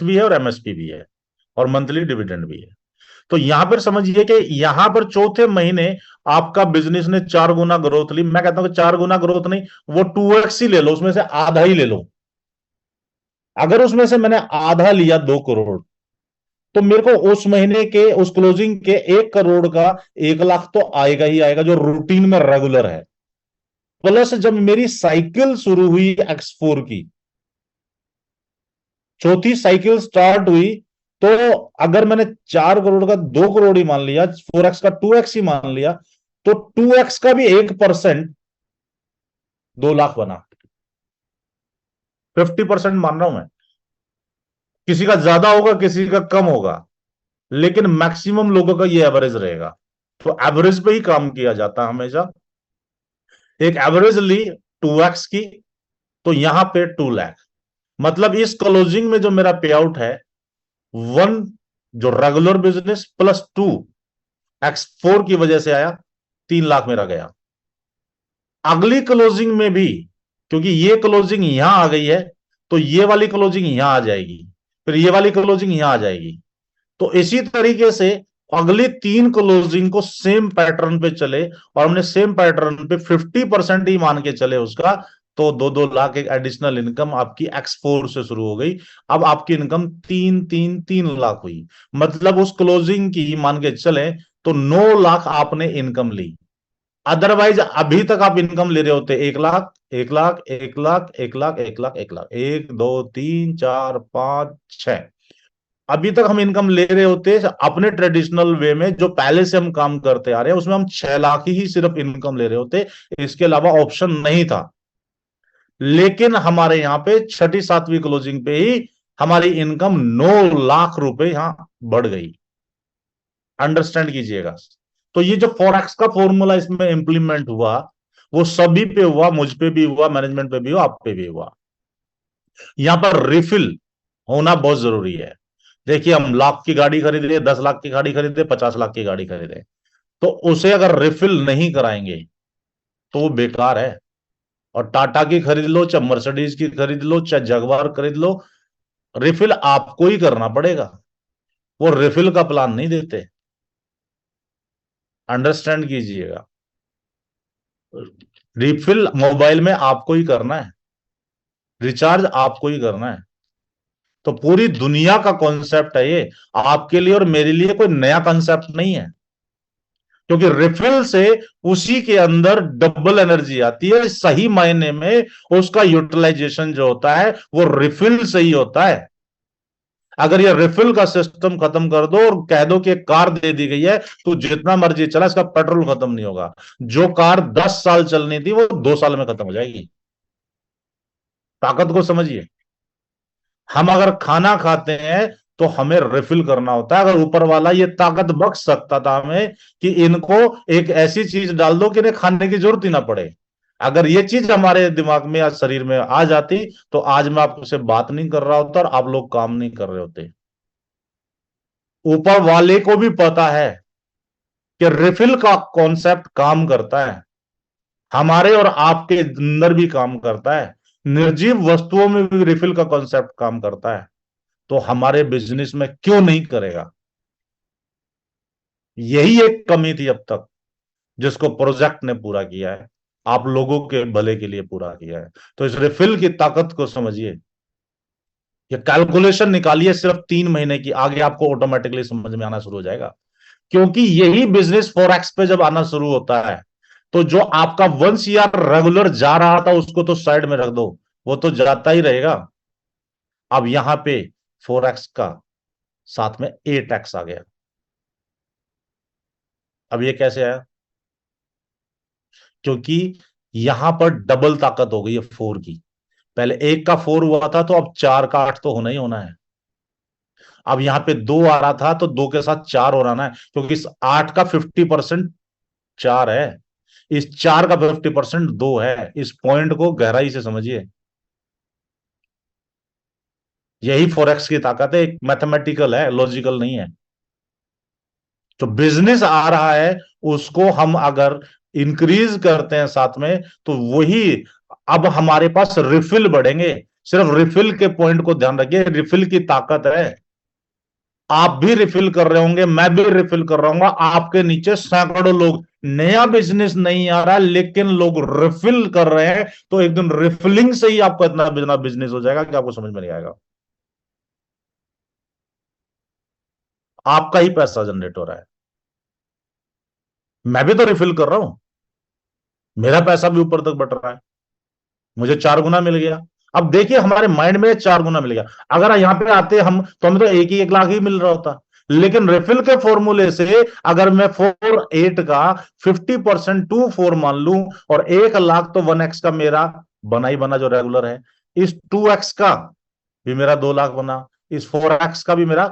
भी है, और MSP भी है, और मंथली डिविडेंड भी है। तो यहां पर समझिए कि यहां पर चौथे महीने आपका बिजनेस ने 4 गुना ग्रोथ ली। मैं कहता हूं कि 4 गुना ग्रोथ नहीं, वो 2x ही ले लो, उसमें से आधा ही ले लो। अगर उसमें से मैंने आधा लिया 2 करोड़, तो मेरे को उस महीने के, उस क्लोजिंग के 1 करोड़ का 1 लाख तो आएगा ही आएगा, जो रूटीन में रेगुलर है। प्लस जब मेरी साइकिल शुरू हुई X4 की, चौथी साइकिल स्टार्ट हुई, तो अगर मैंने 4 करोड़ का 2 करोड़ ही मान लिया, 4x का 2x ही मान लिया, तो 2x का भी 1% 2 लाख बना। 50% मान रहा हूं मैं, किसी का ज्यादा होगा किसी का कम होगा, लेकिन मैक्सिमम लोगों का ये एवरेज रहेगा। तो एवरेज पे ही काम किया जाता है हमेशा। एक एवरेज ली 2x की, तो यहां पे 2 लाख, मतलब इस क्लोजिंग में जो मेरा पे आउट है, 1 जो रेगुलर बिजनेस प्लस 2x4 की वजह से आया, 3 लाख मेरा गया। अगली क्लोजिंग में भी, क्योंकि ये क्लोजिंग यहां आ गई है, तो ये वाली क्लोजिंग यहां आ जाएगी, फिर ये वाली क्लोजिंग यहां आ जाएगी। तो इसी तरीके से अगली 3 क्लोजिंग को सेम पैटर्न पे चले, और हमने सेम पैटर्न पे 50% ही मान के चले उसका, तो 2-2 लाख एक एडिशनल इनकम आपकी X4 से शुरू हो गई। अब आपकी इनकम 3-3-3 लाख हुई, मतलब उस क्लोजिंग की मान के चले तो 9 लाख आपने इनकम ली। अदरवाइज अभी तक आप इनकम ले रहे होते 1 लाख, 1 लाख, 1 लाख, 1 लाख, 1 लाख, 1 लाख, 1, 2, 3, 4, 5, 6। अभी तक हम इनकम ले रहे होते अपने ट्रेडिशनल वे में, जो पहले से हम काम करते आ रहे हैं उसमें हम 6 लाख ही सिर्फ इनकम ले रहे होते, इसके अलावा ऑप्शन नहीं था। लेकिन हमारे यहां पे छठी सातवीं क्लोजिंग पे ही हमारी इनकम 9 लाख रुपए यहां बढ़ गई। अंडरस्टैंड कीजिएगा। तो ये जो फॉरेक्स का फॉर्मूला इसमें इंप्लीमेंट हुआ, वो सभी पे हुआ, मुझ पे भी हुआ, मैनेजमेंट पे भी हुआ, आप पे भी हुआ। यहां पर रिफिल होना बहुत जरूरी है। देखिए, हम लाख की गाड़ी खरीदे, 10 लाख की गाड़ी खरीदे, 50 लाख की गाड़ी खरीदे, तो उसे अगर रिफिल नहीं कराएंगे तो वो बेकार है। और टाटा की खरीद लो, चाहे मर्सिडीज की खरीद लो, चाहे जगवार खरीद लो, रिफिल आपको ही करना पड़ेगा। वो रिफिल का प्लान नहीं देते। अंडरस्टैंड कीजिएगा। रिफिल मोबाइल में आपको ही करना है, रिचार्ज आपको ही करना है। तो पूरी दुनिया का कॉन्सेप्ट है ये, आपके लिए और मेरे लिए कोई नया कॉन्सेप्ट नहीं है। क्योंकि रिफिल से उसी के अंदर डबल एनर्जी आती है, सही मायने में उसका यूटिलाइजेशन जो होता है वो रिफिल से ही होता है। अगर ये रिफिल का सिस्टम खत्म कर दो और कह दो कि एक कार दे दी गई है तो जितना मर्जी चला, इसका पेट्रोल खत्म नहीं होगा। जो कार 10 साल चलनी थी वो 2 साल में खत्म हो जाएगी। ताकत को समझिए। हम अगर खाना खाते हैं तो हमें रिफिल करना होता है। अगर ऊपर वाला ये ताकत बख्श सकता था हमें कि इनको एक ऐसी चीज डाल दो कि इन्हें खाने की जरूरत ही ना पड़े, अगर ये चीज हमारे दिमाग में या शरीर में आ जाती, तो आज मैं आपसे बात नहीं कर रहा होता और आप लोग काम नहीं कर रहे होते। ऊपर वाले को भी पता है कि रिफिल का कॉन्सेप्ट काम करता है, हमारे और आपके अंदर भी काम करता है, निर्जीव वस्तुओं में भी रिफिल का कॉन्सेप्ट काम करता है। तो हमारे बिजनेस में क्यों नहीं करेगा? यही एक कमी थी अब तक, जिसको प्रोजेक्ट ने पूरा किया है, आप लोगों के भले के लिए पूरा किया है। तो इस रिफिल की ताकत को समझिए। ये कैलकुलेशन निकालिए सिर्फ 3 महीने की, आगे आपको ऑटोमेटिकली समझ में आना शुरू हो जाएगा। क्योंकि यही बिजनेस फॉरेक्स पे जब आना शुरू होता है, तो जो आपका 1 CR रेगुलर जा रहा था उसको तो साइड में रख दो, वो तो जाता ही रहेगा। अब यहां पे फॉरेक्स का साथ में 8x आ गया। अब ये कैसे आया? क्योंकि यहां पर डबल ताकत हो गई है 4 की। पहले 1 का 4 हुआ था, तो अब 4 का 8 तो होना ही होना है। अब यहां पे 2 आ रहा था, तो 2 के साथ 4 हो रहा है, क्योंकि इस 8 का 50% 4 है, इस 4 का 50% 2 है। इस पॉइंट को गहराई से समझिए। यही फॉरेक्स की ताकत है, एक मैथमेटिकल है, लॉजिकल नहीं है। तो बिजनेस आ रहा है, उसको हम अगर इंक्रीज करते हैं साथ में, तो वही अब हमारे पास रिफिल बढ़ेंगे। सिर्फ रिफिल के पॉइंट को ध्यान रखिए, रिफिल की ताकत है। आप भी रिफिल कर रहे होंगे, मैं भी रिफिल कर रहा हूँ, आपके नीचे सैकड़ों लोग, नया बिजनेस नहीं आ रहा लेकिन लोग रिफिल कर रहे हैं। तो एक दिन रिफिलिंग से ही आपका इतना बिजना बिजनेस हो जाएगा कि आपको समझ में नहीं आएगा। आपका ही पैसा जनरेट हो रहा है, मैं भी तो रिफिल कर रहा हूं, मेरा पैसा भी ऊपर तक बढ़ रहा है, मुझे 4 गुना मिल गया। अब देखिए हमारे माइंड में 4 गुना मिल गया। अगर यहाँ पे आते हम तो हमें तो एक ही 1 लाख ही मिल रहा होता। लेकिन रिफिल के फॉर्मूले से अगर मैं 4 8 का 50% 2 4 मान लूं, और 1 लाख तो 1x का मेरा बना ही बना जो रेगुलर है, इस 2x का भी मेरा 2 लाख बना, इस 4x का भी मेरा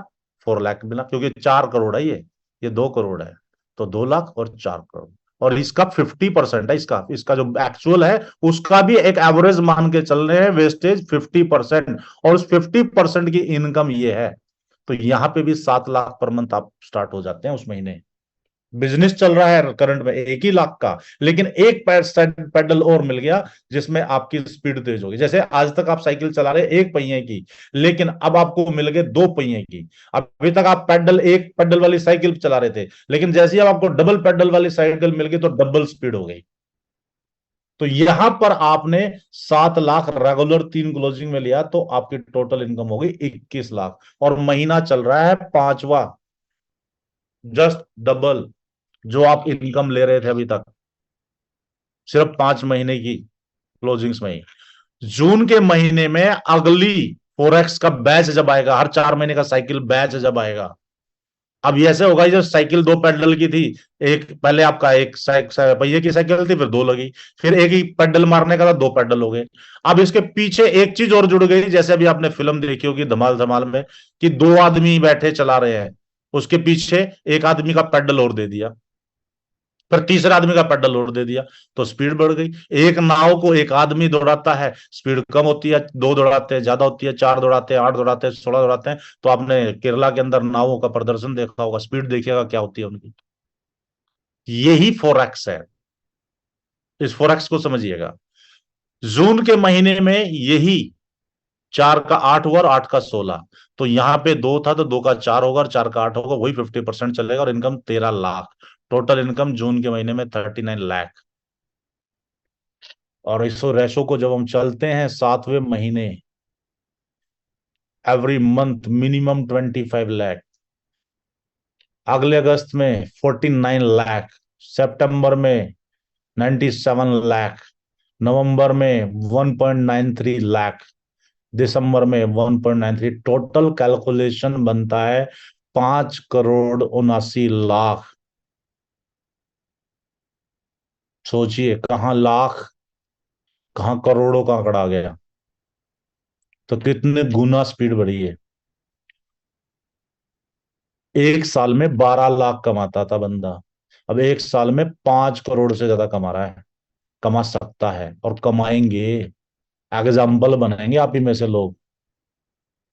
4 लाख मिला, क्योंकि 4 करोड़ है ये 2 करोड़ है, तो 2 लाख और 4 करोड़। और इसका 50% है, इसका इसका जो एक्चुअल है उसका भी एक एवरेज मान के चल रहे हैं, वेस्टेज 50%, और उस 50% की इनकम ये है। तो यहां पे भी 7 लाख पर मंथ आप स्टार्ट हो जाते हैं उस महीने। बिजनेस चल रहा है करंट में 1 ही लाख का, लेकिन एक पेडल और मिल गया जिसमें आपकी स्पीड तेज होगी। जैसे आज तक आप साइकिल चला रहे 1 पहिए की, लेकिन अब आपको मिल गए 2 पहिए की। अभी तक आप पैडल 1 पेडल वाली साइकिल चला रहे थे, लेकिन जैसे ही अब आपको डबल पेडल वाली साइकिल मिल गई तो डबल स्पीड हो गई। तो यहां पर आपने 7 लाख रेगुलर 3 क्लोजिंग में लिया, तो आपकी टोटल इनकम हो गई 21 लाख, और महीना चल रहा है 5वां, जस्ट डबल जो आप इनकम ले रहे थे अभी तक, सिर्फ 5 महीने की क्लोजिंग्स में ही। जून के महीने में अगली 4x का बैच जब आएगा, हर 4 महीने का साइकिल बैच जब आएगा, अब ये ऐसे होगा जो साइकिल 2 पेडल की थी, एक पहले आपका एक पहिए की साइकिल थी, फिर 2 लगी, फिर एक ही पेडल मारने का था, 2 पेडल हो गए। अब इसके पीछे एक चीज और जुड़ गई, जैसे अभी आपने फिल्म देखी होगी धमाल धमाल में, कि 2 आदमी बैठे चला रहे हैं, उसके पीछे एक आदमी का पेडल और दे दिया, फिर तीसरे आदमी का पेडल और दे दिया, तो स्पीड बढ़ गई। एक नाव को एक आदमी दौड़ाता है, स्पीड कम होती है, 2 दौड़ाते हैं ज्यादा होती है, 4 दौड़ाते हैं, 8 दौड़ाते हैं, 16 दौड़ाते हैं। तो आपने केरला के अंदर नावों का प्रदर्शन देखा होगा, स्पीड देखिएगा क्या होती है उनकी। यही 4x है, इस 4x को समझिएगा। जून के महीने में यही 4 का 8 हुआ और 8 का 16, तो यहां पे 2 था तो 2 का 4 होगा और 4 का 8 होगा, वही 50% चलेगा, और इनकम 13 लाख। टोटल इनकम जून के महीने में 39 लाख। और इस रेशो को जब हम चलते हैं 7वें महीने, एवरी मंथ मिनिमम 25 लाख, अगले अगस्त में 49 लाख, सितंबर में 97 लाख, नवंबर में 1.93 लाख, दिसंबर में 1.93, टोटल कैलकुलेशन बनता है 5 करोड़ 79 लाख। सोचिए कहां लाख, कहां करोड़ों का आंकड़ा आ गया, तो कितने गुना स्पीड बढ़ी है। एक साल में 12 लाख कमाता था बंदा, अब एक साल में 5 करोड़ से ज्यादा कमा रहा है, कमा सकता है और कमाएंगे। एग्जाम्पल बनाएंगे आप ही में से लोग,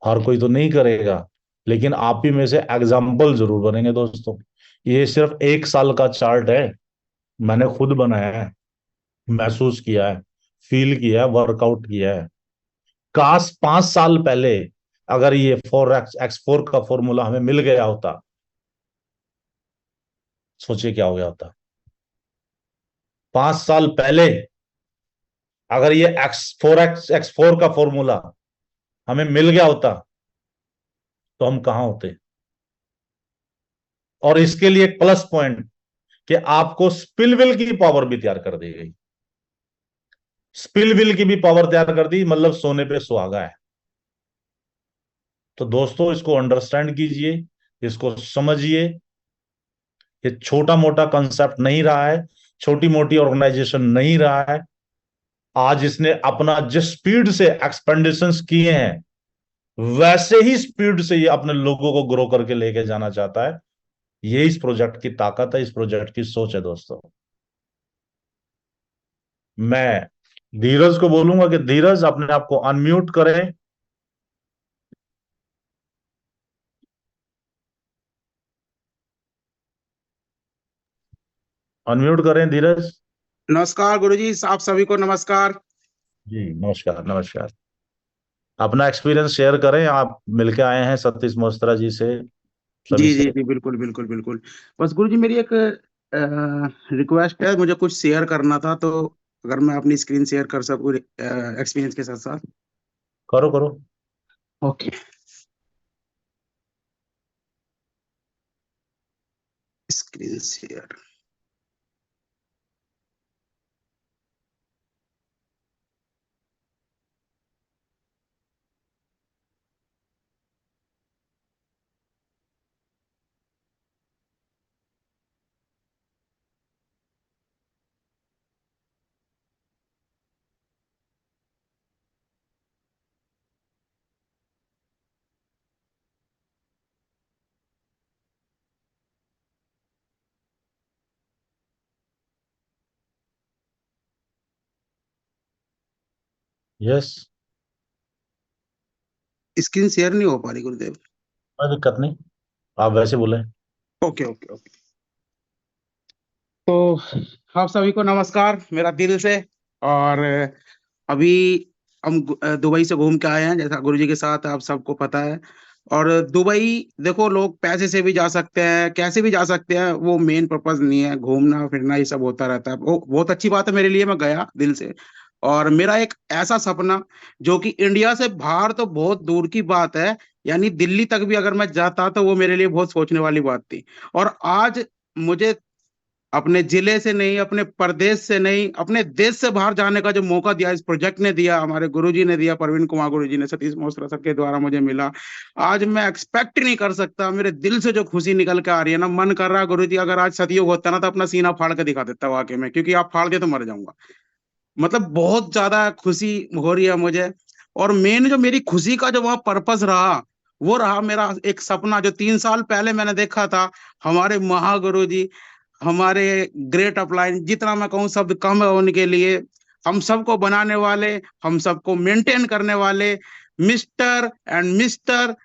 हर कोई तो नहीं करेगा, लेकिन आप ही में से एग्जाम्पल जरूर बनेंगे दोस्तों। ये सिर्फ एक साल का चार्ट है, मैंने खुद बनाया है, महसूस किया है, फील किया है, वर्कआउट किया है। काश 5 साल पहले अगर ये 4x 4 का फॉर्मूला हमें मिल गया होता, सोचिए क्या हो गया होता। 5 साल पहले अगर ये X4 का फॉर्मूला हमें मिल गया होता, तो हम कहां होते। और इसके लिए एक प्लस पॉइंट, कि आपको स्पिलविल की पावर भी तैयार कर दी गई। स्पिलविल की भी पावर तैयार कर दी, मतलब सोने पे सुहागा है। तो दोस्तों इसको अंडरस्टैंड कीजिए, इसको समझिए। ये छोटा मोटा कंसेप्ट नहीं रहा है, छोटी मोटी ऑर्गेनाइजेशन नहीं रहा है। आज इसने अपना जिस स्पीड से एक्सपेंडिशन किए हैं, वैसे ही स्पीड से ये अपने लोगों को ग्रो करके लेके जाना चाहता है। ये इस प्रोजेक्ट की ताकत है, इस प्रोजेक्ट की सोच है दोस्तों। मैं धीरज को बोलूंगा कि धीरज अपने आप को अनम्यूट करें। अनम्यूट करें धीरज। नमस्कार गुरुजी, आप सभी को नमस्कार। जी नमस्कार नमस्कार। अपना एक्सपीरियंस शेयर करें, आप मिलके आए हैं सतीश मोस्त्रा जी से, सभी जी जी से। जी, बिल्कुल बिल्कुल बिल्कुल। बस गुरुजी मेरी एक रिक्वेस्ट है, मुझे कुछ शेयर करना था, तो अगर मैं अपनी स्क्रीन शेयर कर सकूँ एक्सपीरियंस के साथ साथ। करो करो। Okay, screen share. Yes. Screen share नहीं हो पा रही गुरुदेव। कोई दिक्कत नहीं, आप वैसे बोले। Okay okay okay. तो आप सभी को नमस्कार मेरा दिल से। और अभी हम दुबई से घूम के आए हैं, जैसा गुरुजी के साथ आप सबको पता है। और दुबई, देखो, लोग पैसे से भी जा सकते हैं, कैसे भी जा सकते हैं, वो मेन पर्पस नहीं है। घूमना फिरना ये सब होता रहता है, वो बहुत अच्छी बात है मेरे लिए, मैं गया दिल से। और मेरा एक ऐसा सपना जो कि इंडिया से बाहर तो बहुत दूर की बात है, यानी दिल्ली तक भी अगर मैं जाता तो वो मेरे लिए बहुत सोचने वाली बात थी। और आज मुझे अपने जिले से नहीं, अपने प्रदेश से नहीं, अपने देश से बाहर जाने का जो मौका दिया, इस प्रोजेक्ट ने दिया, हमारे गुरुजी ने दिया, प्रवीण कुमार गुरुजी ने, सतीश मोस्त्रा सर के द्वारा मुझे मिला। आज मैं एक्सपेक्ट नहीं कर सकता, मेरे दिल से जो खुशी निकल के आ रही है ना, मन कर रहा है गुरुजी अगर आज सतयुग होता ना तो अपना सीना फाड़ के दिखा देता वाकई में, क्योंकि आप फाड़ के तो मर जाऊंगा। मतलब बहुत ज्यादा खुशी हो रही है मुझे। और मेन जो मेरी खुशी का जो वहां पर्पस रहा, वो रहा मेरा एक सपना जो 3 साल पहले मैंने देखा था। हमारे महागुरु जी, हमारे ग्रेट अपलाइन, जितना मैं कहूँ शब्द कम है उनके लिए, हम सबको बनाने वाले, हम सबको मेंटेन करने वाले, mister and mister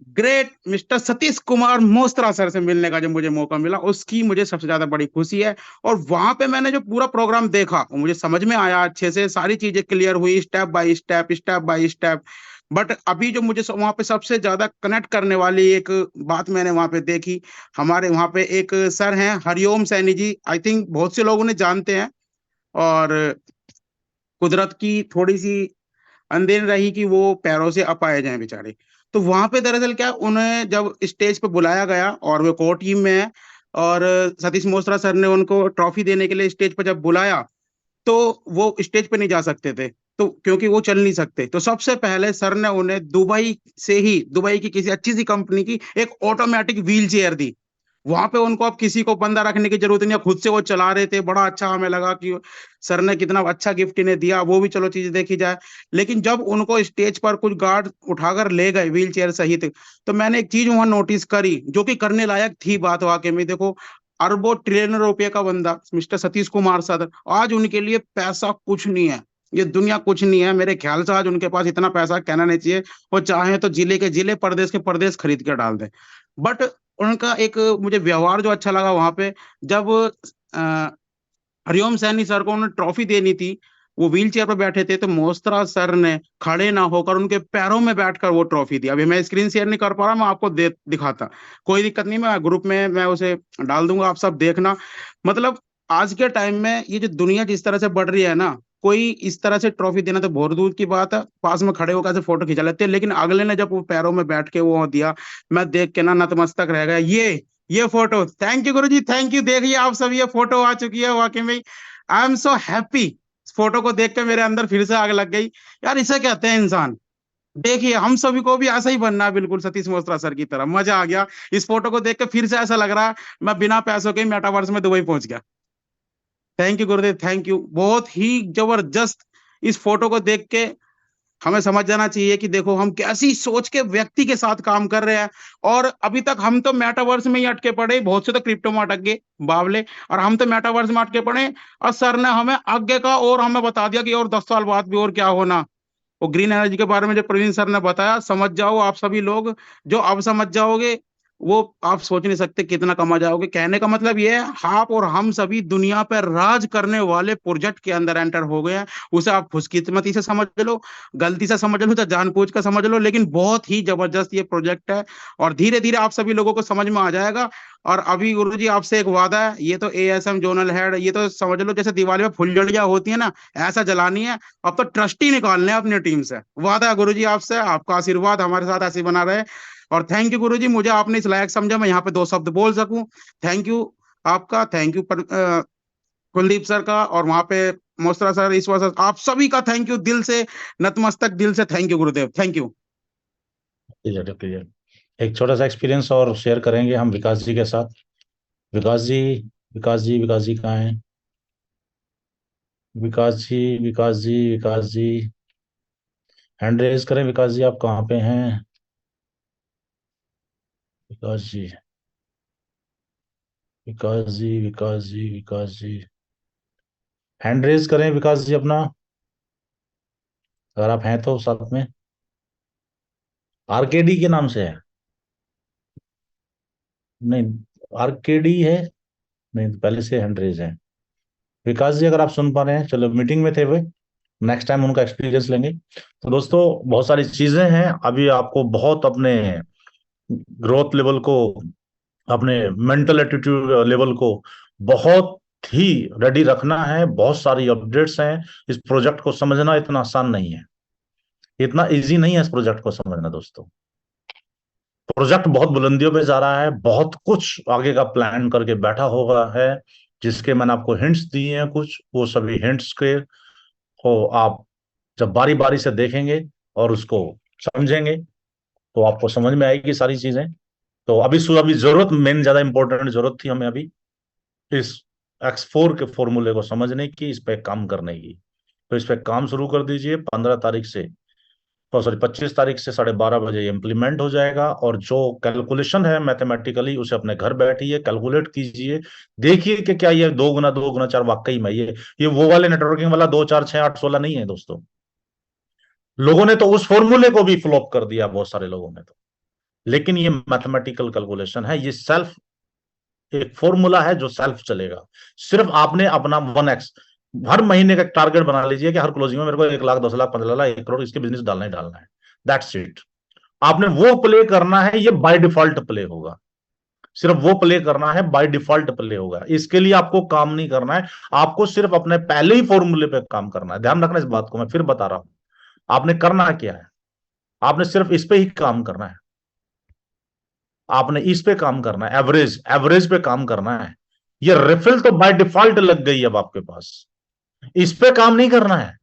great mister Satish Kumar मोस्त्रा सर से मिलने का जो मुझे मौका मिला, उसकी मुझे सबसे ज्यादा बड़ी खुशी है। और वहां पे मैंने जो पूरा प्रोग्राम देखा वो मुझे समझ में आया, अच्छे से सारी चीजें क्लियर हुई, step by step, step by step. But अभी जो मुझे वहां पे सबसे ज्यादा कनेक्ट करने वाली एक बात मैंने वहां पे देखी, हमारे वहां पे एक सर हैं हरिओम सैनी जी, आई थिंक बहुत से लोग उन्हें जानते हैं। और कुदरत की थोड़ी सी अंधेर रही कि वो पैरों से अपाए जाएं बेचारे। तो वहां पे दरअसल क्या, उन्हें जब स्टेज पे बुलाया गया और वो कोर टीम में है, और सतीश मोस्त्रा सर ने उनको ट्रॉफी देने के लिए स्टेज पे जब बुलाया, तो वो स्टेज पे नहीं जा सकते थे, तो क्योंकि वो चल नहीं सकते, तो सबसे पहले सर ने उन्हें दुबई से ही, दुबई की किसी अच्छी सी कंपनी की एक ऑटोमेटिक व्हील चेयर दी। वहां पे उनको अब किसी को बंदा रखने की जरूरत नहीं है, खुद से वो चला रहे थे। बड़ा अच्छा हमें लगा कि सर ने कितना अच्छा गिफ्ट इन्हें दिया, वो भी चलो चीज देखी जाए। लेकिन जब उनको स्टेज पर कुछ गार्ड उठाकर ले गए व्हील चेयर सहित, तो मैंने एक चीज वहां नोटिस करी जो कि करने लायक थी बात वाकई में। देखो, अरबों ट्रिलियन रुपए का बंदा मिस्टर सतीश कुमार सर, आज उनके लिए पैसा कुछ नहीं है, ये दुनिया कुछ नहीं है। मेरे ख्याल से आज उनके पास इतना पैसा कहना नहीं चाहिए, वो चाहे तो जिले के जिले, प्रदेश के प्रदेश खरीद के डाल दे। बट उनका एक मुझे व्यवहार जो अच्छा लगा वहां पे, जब अ, हरिओम सैनी सर को उन्होंने ट्रॉफी देनी थी, वो व्हील चेयर पर बैठे थे, तो मोस्त्रा सर ने खड़े ना होकर उनके पैरों में बैठकर वो ट्रॉफी दी। अभी मैं स्क्रीन शेयर नहीं कर पा रहा, मैं आपको दिखाता, कोई दिक्कत नहीं, मैं ग्रुप में मैं उसे डाल दूंगा, आप सब देखना। मतलब आज के टाइम में ये जो दुनिया जिस तरह से बढ़ रही है ना, कोई इस तरह से ट्रॉफी देना तो बहुत दूर की बात है, पास में खड़े होकर ऐसे फोटो खिंचा लेते हैं, लेकिन अगले ने जब वो पैरों में बैठ के वो दिया, मैं देख के ना नतमस्तक रह गया। ये photo, thank you Guru ji, thank you. देखिए आप सब, ये फोटो आ चुकी है, वाकई में आई एम सो हैप्पी। इस फोटो को देख के मेरे अंदर फिर से आग लग गई। यार इसे कहते हैं इंसान। देखिए हम सभी को भी ऐसा ही बनना है, बिल्कुल सतीश मोस्त्रा सर की तरह। मजा आ गया इस फोटो को देख के, फिर से ऐसा लग रहा है मैं बिना पैसों के मेटावर्स में दुबई पहुंच गया। Thank you Gurudev, thank you, बहुत ही जबरदस्त। इस फोटो को देख के हमें समझ जाना चाहिए कि देखो हम कैसी सोच के व्यक्ति के साथ काम कर रहे हैं। और अभी तक हम तो मेटावर्स में ही अटके पड़े, बहुत से तो क्रिप्टो में अटक गए बावले, और हम तो मेटावर्स में अटके पड़े। और सर ने हमें आगे का और हमें बता दिया कि और 10 साल बाद भी और क्या होना। वो ग्रीन एनर्जी के बारे में जो प्रवीण सर ने बताया, समझ जाओ आप सभी लोग, जो अब समझ जाओगे वो आप सोच नहीं सकते कितना कमा जाओगे। कहने का मतलब ये है, आप और हम सभी दुनिया पर राज करने वाले प्रोजेक्ट के अंदर एंटर हो गए हैं। उसे आप खुशकिस्मती से समझ लो, गलती से समझ लो, तो जानबूझ कर समझ लो, लेकिन बहुत ही जबरदस्त ये प्रोजेक्ट है। और धीरे धीरे आप सभी लोगों को समझ में आ जाएगा। और अभी गुरुजी आपसे एक वादा है, ये तो एएसएम जोनल हेड, ये तो समझ लो जैसे दिवाली में फुलझड़ियां होती है ना, ऐसा जलानी है। अब तो ट्रस्टी निकालने हैं अपनी टीम से। वादा है गुरुजी आपसे, आपका आशीर्वाद हमारे साथ ऐसे ही बना रहे। और थैंक यू गुरुजी, मुझे आपने इस लायक समझा मैं यहाँ पे 2 शब्द बोल सकूं। थैंक यू आपका, थैंक यू कुलदीप सर का, और वहां पे मोस्त्रा सर, ईश्वर सर, आप सभी का थैंक यू दिल से, नतमस्तक दिल से। Thank you Gurudev, thank you. Clear clear. एक छोटा सा एक्सपीरियंस और शेयर करेंगे हम विकास जी के साथ। विकास जी, विकास जी, विकास जी कहाँ हैं? विकास जी, विकास जी, विकास जी, हैंड रेज करें। विकास जी आप कहाँ पे हैं? विकास जी, विकास जी, विकास जी, विकास जी, हैंड रेज करें विकास जी अपना। अगर आप हैं तो साथ में। आरकेडी के नाम से है? नहीं, आरकेडी है। नहीं, तो पहले से हैंड रेज है। विकास जी, अगर आप सुन पा रहे हैं, चलो मीटिंग में थे वे, नेक्स्ट टाइम उनका एक्सपीरियंस लेंगे। तो दोस्तों, बहुत सारी चीजें हैं, अभी आपको बहुत अपने ग्रोथ लेवल को, अपने मेंटल एटीट्यूड लेवल को बहुत ही रेडी रखना है। बहुत सारी अपडेट्स हैं। इस प्रोजेक्ट को समझना इतना आसान नहीं है, इतना इजी नहीं है इस प्रोजेक्ट को समझना दोस्तों। प्रोजेक्ट बहुत बुलंदियों पे जा रहा है, बहुत कुछ आगे का प्लान करके बैठा होगा है, जिसके मैंने आपको हिंट्स दिए हैं कुछ, वो सभी हिंट्स के को आप जब बारी बारी से देखेंगे और उसको समझेंगे, तो आपको समझ में आएगी सारी चीजें। तो अभी जरूरत, मेन ज्यादा इंपॉर्टेंट जरूरत थी हमें अभी इस X4 के फॉर्मूले को समझने की, इस पे काम करने की। तो इस पे काम शुरू कर दीजिए 15 तारीख से, तो सॉरी 25 तारीख से 12:30 बजे इम्प्लीमेंट हो जाएगा। और जो कैलकुलेशन है मैथमेटिकली, उसे अपने घर बैठिए कैलकुलेट कीजिए। देखिए कि क्या ये 2 गुना 2 गुना 4 वाकई में ये वो वाले नेटवर्किंग वाला 2 4 6 8 16 नहीं है दोस्तों। लोगों ने तो उस फॉर्मूले को भी फ्लॉप कर दिया, बहुत सारे लोगों ने तो। लेकिन ये मैथमेटिकल कैलकुलेशन है, ये सेल्फ, एक फॉर्मूला है जो सेल्फ चलेगा। सिर्फ आपने अपना 1x हर महीने का टारगेट बना लीजिए कि हर क्लोजिंग में मेरे को 1 लाख 10 लाख 15 लाख 1 करोड़ इसके बिजनेस डालना ही डालना है। That's it. आपने वो प्ले करना है, ये बाय डिफॉल्ट प्ले होगा। सिर्फ वो प्ले करना है, बाय डिफॉल्ट प्ले होगा। इसके लिए आपको काम नहीं करना है, आपको सिर्फ अपने पहले ही फॉर्मूले पे काम करना है। ध्यान रखना इस बात को, मैं फिर बता रहा हूं। आपने करना क्या है, आपने सिर्फ इस पे ही काम करना है। आपने इस पे काम करना है, एवरेज एवरेज पे काम करना है। ये रिफिल तो बाय डिफॉल्ट लग गई अब आपके पास, इस पे काम नहीं करना है।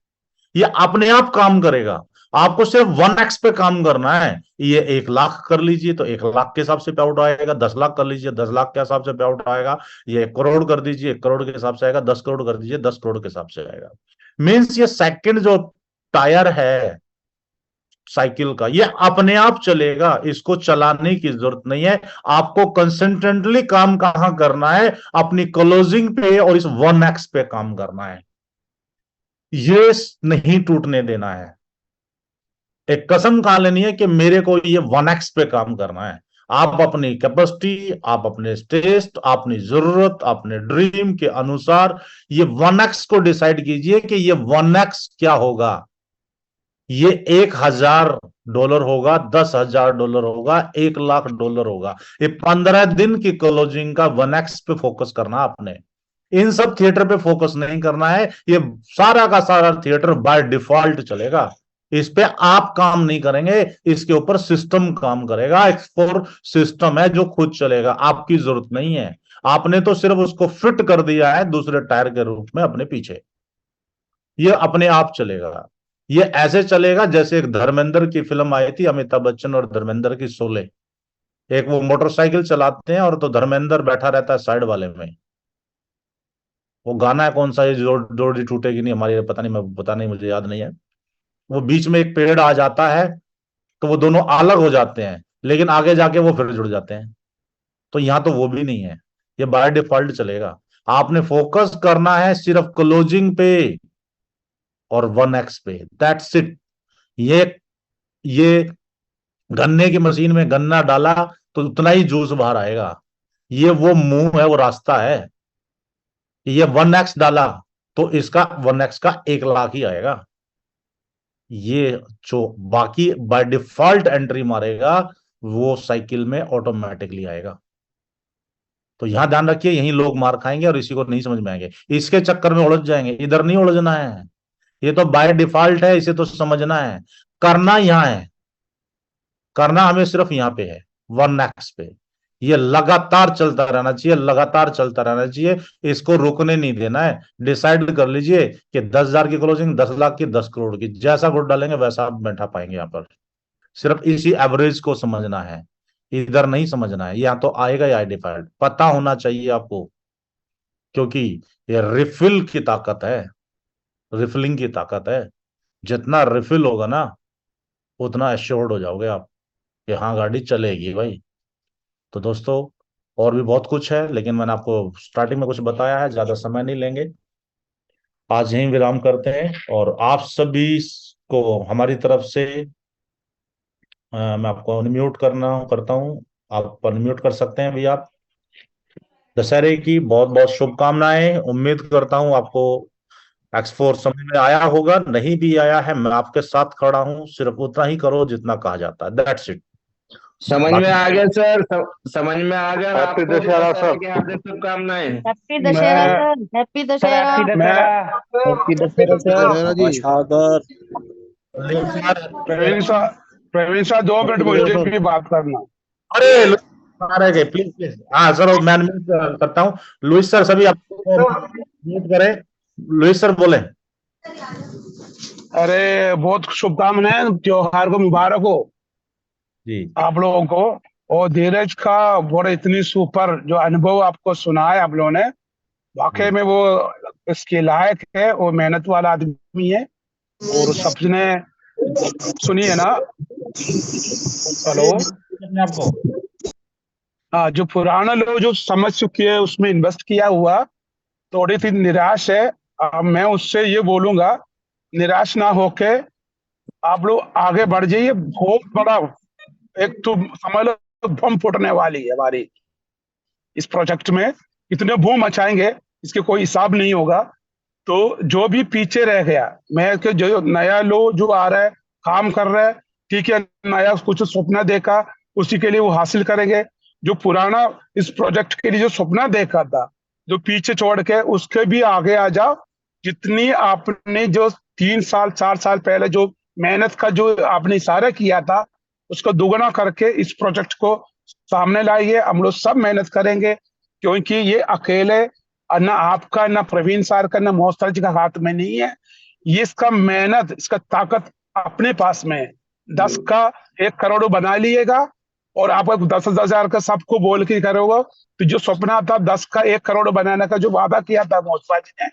ये अपने आप काम करेगा। आपको सिर्फ 1x पे काम करना है। ये 1 लाख कर लीजिए तो 1 लाख के हिसाब से पे आउट आएगा, 10 लाख कर लीजिए 10 लाख के हिसाब से पे आउट आएगा। ये 1 करोड़ कर दीजिए 1 करोड़ के हिसाब से आएगा, 10 करोड़ कर दीजिए 10 करोड़ के हिसाब से आएगा। मीन्स ये सेकंड जो टायर है साइकिल का, ये अपने आप चलेगा, इसको चलाने की जरूरत नहीं है। आपको कंसिस्टेंटली काम कहां करना है, अपनी क्लोजिंग पे और इस 1x पे काम करना है। ये नहीं टूटने देना है। एक कसम खा लेनी है कि मेरे को ये 1x पे काम करना है। आप अपनी कैपेसिटी, आप अपने टेस्ट, अपनी जरूरत, अपने ड्रीम के अनुसार ये 1x को डिसाइड कीजिए कि ये 1x क्या होगा। ये $1,000 होगा, $10,000 होगा, $1 लाख होगा। ये 15 दिन की क्लोजिंग का 1x पे फोकस करना आपने। इन सब थिएटर पे फोकस नहीं करना है। ये सारा का सारा थिएटर बाय डिफॉल्ट चलेगा। इस पे आप काम नहीं करेंगे, इसके ऊपर सिस्टम काम करेगा। X4 सिस्टम है जो खुद चलेगा, आपकी जरूरत नहीं है। आपने तो सिर्फ उसको फिट कर दिया है दूसरे टायर के रूप में अपने पीछे। ये अपने आप चलेगा। ये ऐसे चलेगा जैसे एक धर्मेंद्र की फिल्म आई थी, अमिताभ बच्चन और धर्मेंद्र की, शोले। एक वो मोटरसाइकिल चलाते हैं और तो धर्मेंद्र बैठा रहता है साइड वाले में। वो गाना है कौन सा, ये जोड़ी टूटेगी नहीं हमारी, पता नहीं, मैं पता नहीं, मुझे याद नहीं है। वो बीच में एक पेड़ आ जाता है, तो वो दोनों अलग हो जाते हैं, लेकिन आगे जाके वो फिर जुड़ जाते हैं। तो यहां तो वो भी नहीं है, ये बाय डिफॉल्ट चलेगा। आपने फोकस करना है सिर्फ क्लोजिंग पे और 1x पे, दैट्स इट। ये गन्ने की मशीन में गन्ना डाला तो उतना ही जूस बाहर आएगा। ये वो मुंह है, वो रास्ता है। ये 1x डाला तो इसका 1x का 1 लाख ही आएगा। ये जो बाकी बाय डिफॉल्ट एंट्री मारेगा, वो साइकिल में ऑटोमेटिकली आएगा। तो यहां ध्यान रखिए, यही लोग मार खाएंगे और इसी को नहीं समझ में आएंगे, इसके चक्कर में उलझ जाएंगे। इधर नहीं उलझना है, ये तो बाय डिफॉल्ट है, इसे तो समझना है। करना यहां है, करना हमें सिर्फ यहां पे है, 1x पे। ये लगातार चलता रहना चाहिए, लगातार चलता रहना चाहिए, इसको रुकने नहीं देना है। डिसाइड कर लीजिए कि 10,000 की क्लोजिंग, 10 लाख की, 10 करोड़ की, जैसा गुड डालेंगे वैसा आप बैठा पाएंगे यहाँ पर। सिर्फ इसी एवरेज को समझना है, इधर नहीं समझना है। यहाँ तो आएगा या डिफॉल्ट पता होना चाहिए आपको, क्योंकि ये रिफिल की ताकत है, रिफिलिंग की ताकत है। जितना रिफिल होगा ना, उतना एश्योर्ड हो जाओगे आप कि हाँ गाड़ी चलेगी भाई। तो दोस्तों, और भी बहुत कुछ है, लेकिन मैंने आपको स्टार्टिंग में कुछ बताया है, ज्यादा समय नहीं लेंगे। आज यहीं विराम करते हैं और आप सभी आपको हमारी तरफ से मैं आपको अनम्यूट करता हूँ। आप अनम्यूट कर सकते हैं भैया। आप दशहरे की बहुत बहुत शुभकामनाएं। उम्मीद करता हूँ आपको एक्सपोर्ट समझ में आया होगा। नहीं भी आया है, मैं आपके साथ खड़ा हूँ। सिर्फ उतना ही करो जितना कहा जाता है, दैट्स इट। समझ में बाकी आ गया सर, समझ में आ गया। हैप्पी आपको भी दशहरा दशहरे सर। की हार्दिक शुभकामनाएं। हैप्पी दशहरा मैं sir, happy Dussehra. Happy Dussehra sir. Dussehra ji. Praveen sir, Praveen sir 2 minute मुझे भी बात करना। अरे आ रहे गए, प्लीज प्लीज। हाँ सर, मैं unmute करता हूँ। लुइस सर सभी आपको म्यूट करें। लुइस सर बोले। अरे बहुत शुभकामनाएं, त्योहार को मुबारक हो जी आप लोगों को। और धीरज का बहुत इतनी सुपर जो अनुभव आपको सुना है आप लोगों ने, वाकई में वो इसके लायक है। वो मेहनत वाला आदमी है। और सबने सुनिए ना, हेलो, अपने आपको हाँ, जो पुराना लोग जो समझ चुके हैं उसमें इन्वेस्ट किया हुआ थोड़ी सी निराश है। मैं उससे ये बोलूंगा, निराश ना होके आप लोग आगे बढ़ जाइए। बहुत बड़ा एक तो समझ लो बम फूटने वाली है हमारी इस प्रोजेक्ट में। इतने बम मचाएंगे इसके कोई हिसाब नहीं होगा। तो जो भी पीछे रह गया, मैं कि जो नया लोग जो आ रहा है, काम कर रहा है, ठीक है, नया कुछ सपना देखा, उसी के लिए वो हासिल करेंगे। जो पुराना इस प्रोजेक्ट के लिए जो सपना देखा था, जो पीछे छोड़ के, उसके भी आगे आ जाओ। जितनी आपने जो 3 साल 4 साल पहले जो मेहनत का जो आपने इशारा किया था, उसको दुगना करके इस प्रोजेक्ट को सामने लाइए। हम लोग सब मेहनत करेंगे, क्योंकि ये अकेले ना आपका, ना प्रवीण सर का, ना मोस्तर जी का हाथ में नहीं है। ये इसका मेहनत, इसका ताकत अपने पास में है। 10 का 1 करोड़ बना लिएगा, और आप 10,000 का सबको बोल के करोगे, तो जो सपना था 10 का 1 करोड़ बनाने का जो वादा किया था मोस्तर जी ने,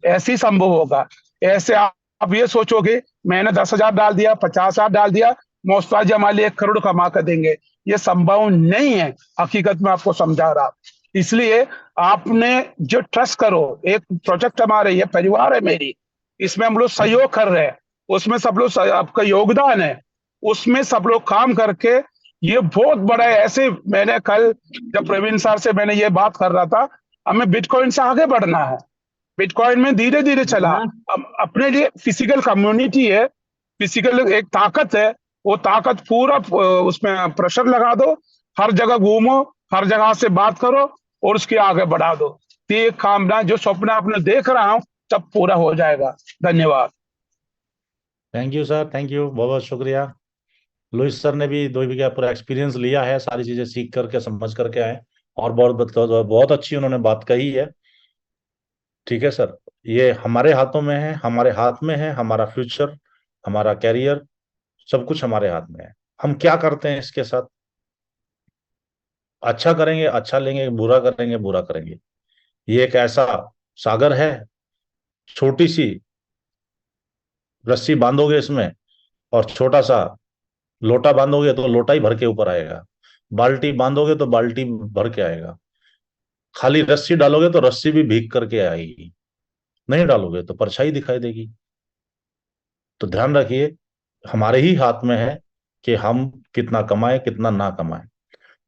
ऐसे ही संभव होगा। ऐसे आप ये सोचोगे मैंने 10,000 डाल दिया, 50,000 डाल दिया, मोस्ताज जी हमारे लिए 1 करोड़ कमा कर देंगे, ये संभव नहीं है। हकीकत में आपको समझा रहा। इसलिए आपने जो ट्रस्ट करो, एक प्रोजेक्ट हमारे, ये परिवार है मेरी, इसमें हम लोग सहयोग कर रहे हैं, उसमें सब लोग आपका योगदान है, उसमें सब लोग काम करके ये बहुत बड़ा है। ऐसे मैंने कल जब प्रवीण सर से मैंने ये बात कर रहा था, हमें बिटकॉइन से आगे बढ़ना है। बिटकॉइन में धीरे धीरे चला, अपने लिए फिजिकल कम्युनिटी है, फिजिकल एक ताकत है। वो ताकत पूरा उसमें प्रेशर लगा दो, हर जगह घूमो, हर जगह से बात करो, और उसके आगे बढ़ा दो। तो ये काम ना, जो सपना आपने देख रहा हूं, सब पूरा हो जाएगा। धन्यवाद। Thank you sir, thank you, बहुत बहुत शुक्रिया। लुइस सर ने भी 2 बीघा पूरा एक्सपीरियंस लिया है, सारी चीजें सीख करके समझ करके आए, और बहुत अच्छी उन्होंने बात कही है। ठीक है सर, ये हमारे हाथों में है, हमारे हाथ में है हमारा फ्यूचर, हमारा कैरियर, सब कुछ हमारे हाथ में है। हम क्या करते हैं इसके साथ? अच्छा करेंगे अच्छा लेंगे, बुरा करेंगे बुरा करेंगे। ये एक ऐसा सागर है, छोटी सी रस्सी बांधोगे इसमें, और छोटा सा लोटा बांधोगे तो लोटा ही भर के ऊपर आएगा। बाल्टी बांधोगे तो बाल्टी भर के आएगा। खाली रस्सी डालोगे तो रस्सी भी भीग करके आएगी। नहीं डालोगे तो परछाई दिखाई देगी। तो ध्यान रखिए, हमारे ही हाथ में है कि हम कितना कमाएं कितना ना कमाएं।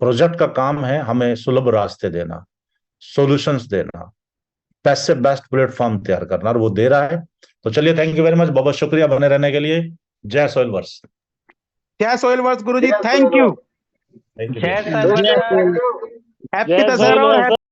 प्रोजेक्ट का काम है हमें सुलभ रास्ते देना, सॉल्यूशंस देना, बेस्ट से बेस्ट प्लेटफॉर्म तैयार करना, और वो दे रहा है। तो चलिए, थैंक यू वेरी मच, बहुत बहुत शुक्रिया बने रहने के लिए। जय सोइलवर्स। जय सोइलवर्स गुरुजी, थैंक यू। Thank you. जय सर। हैप्पी दशहरा और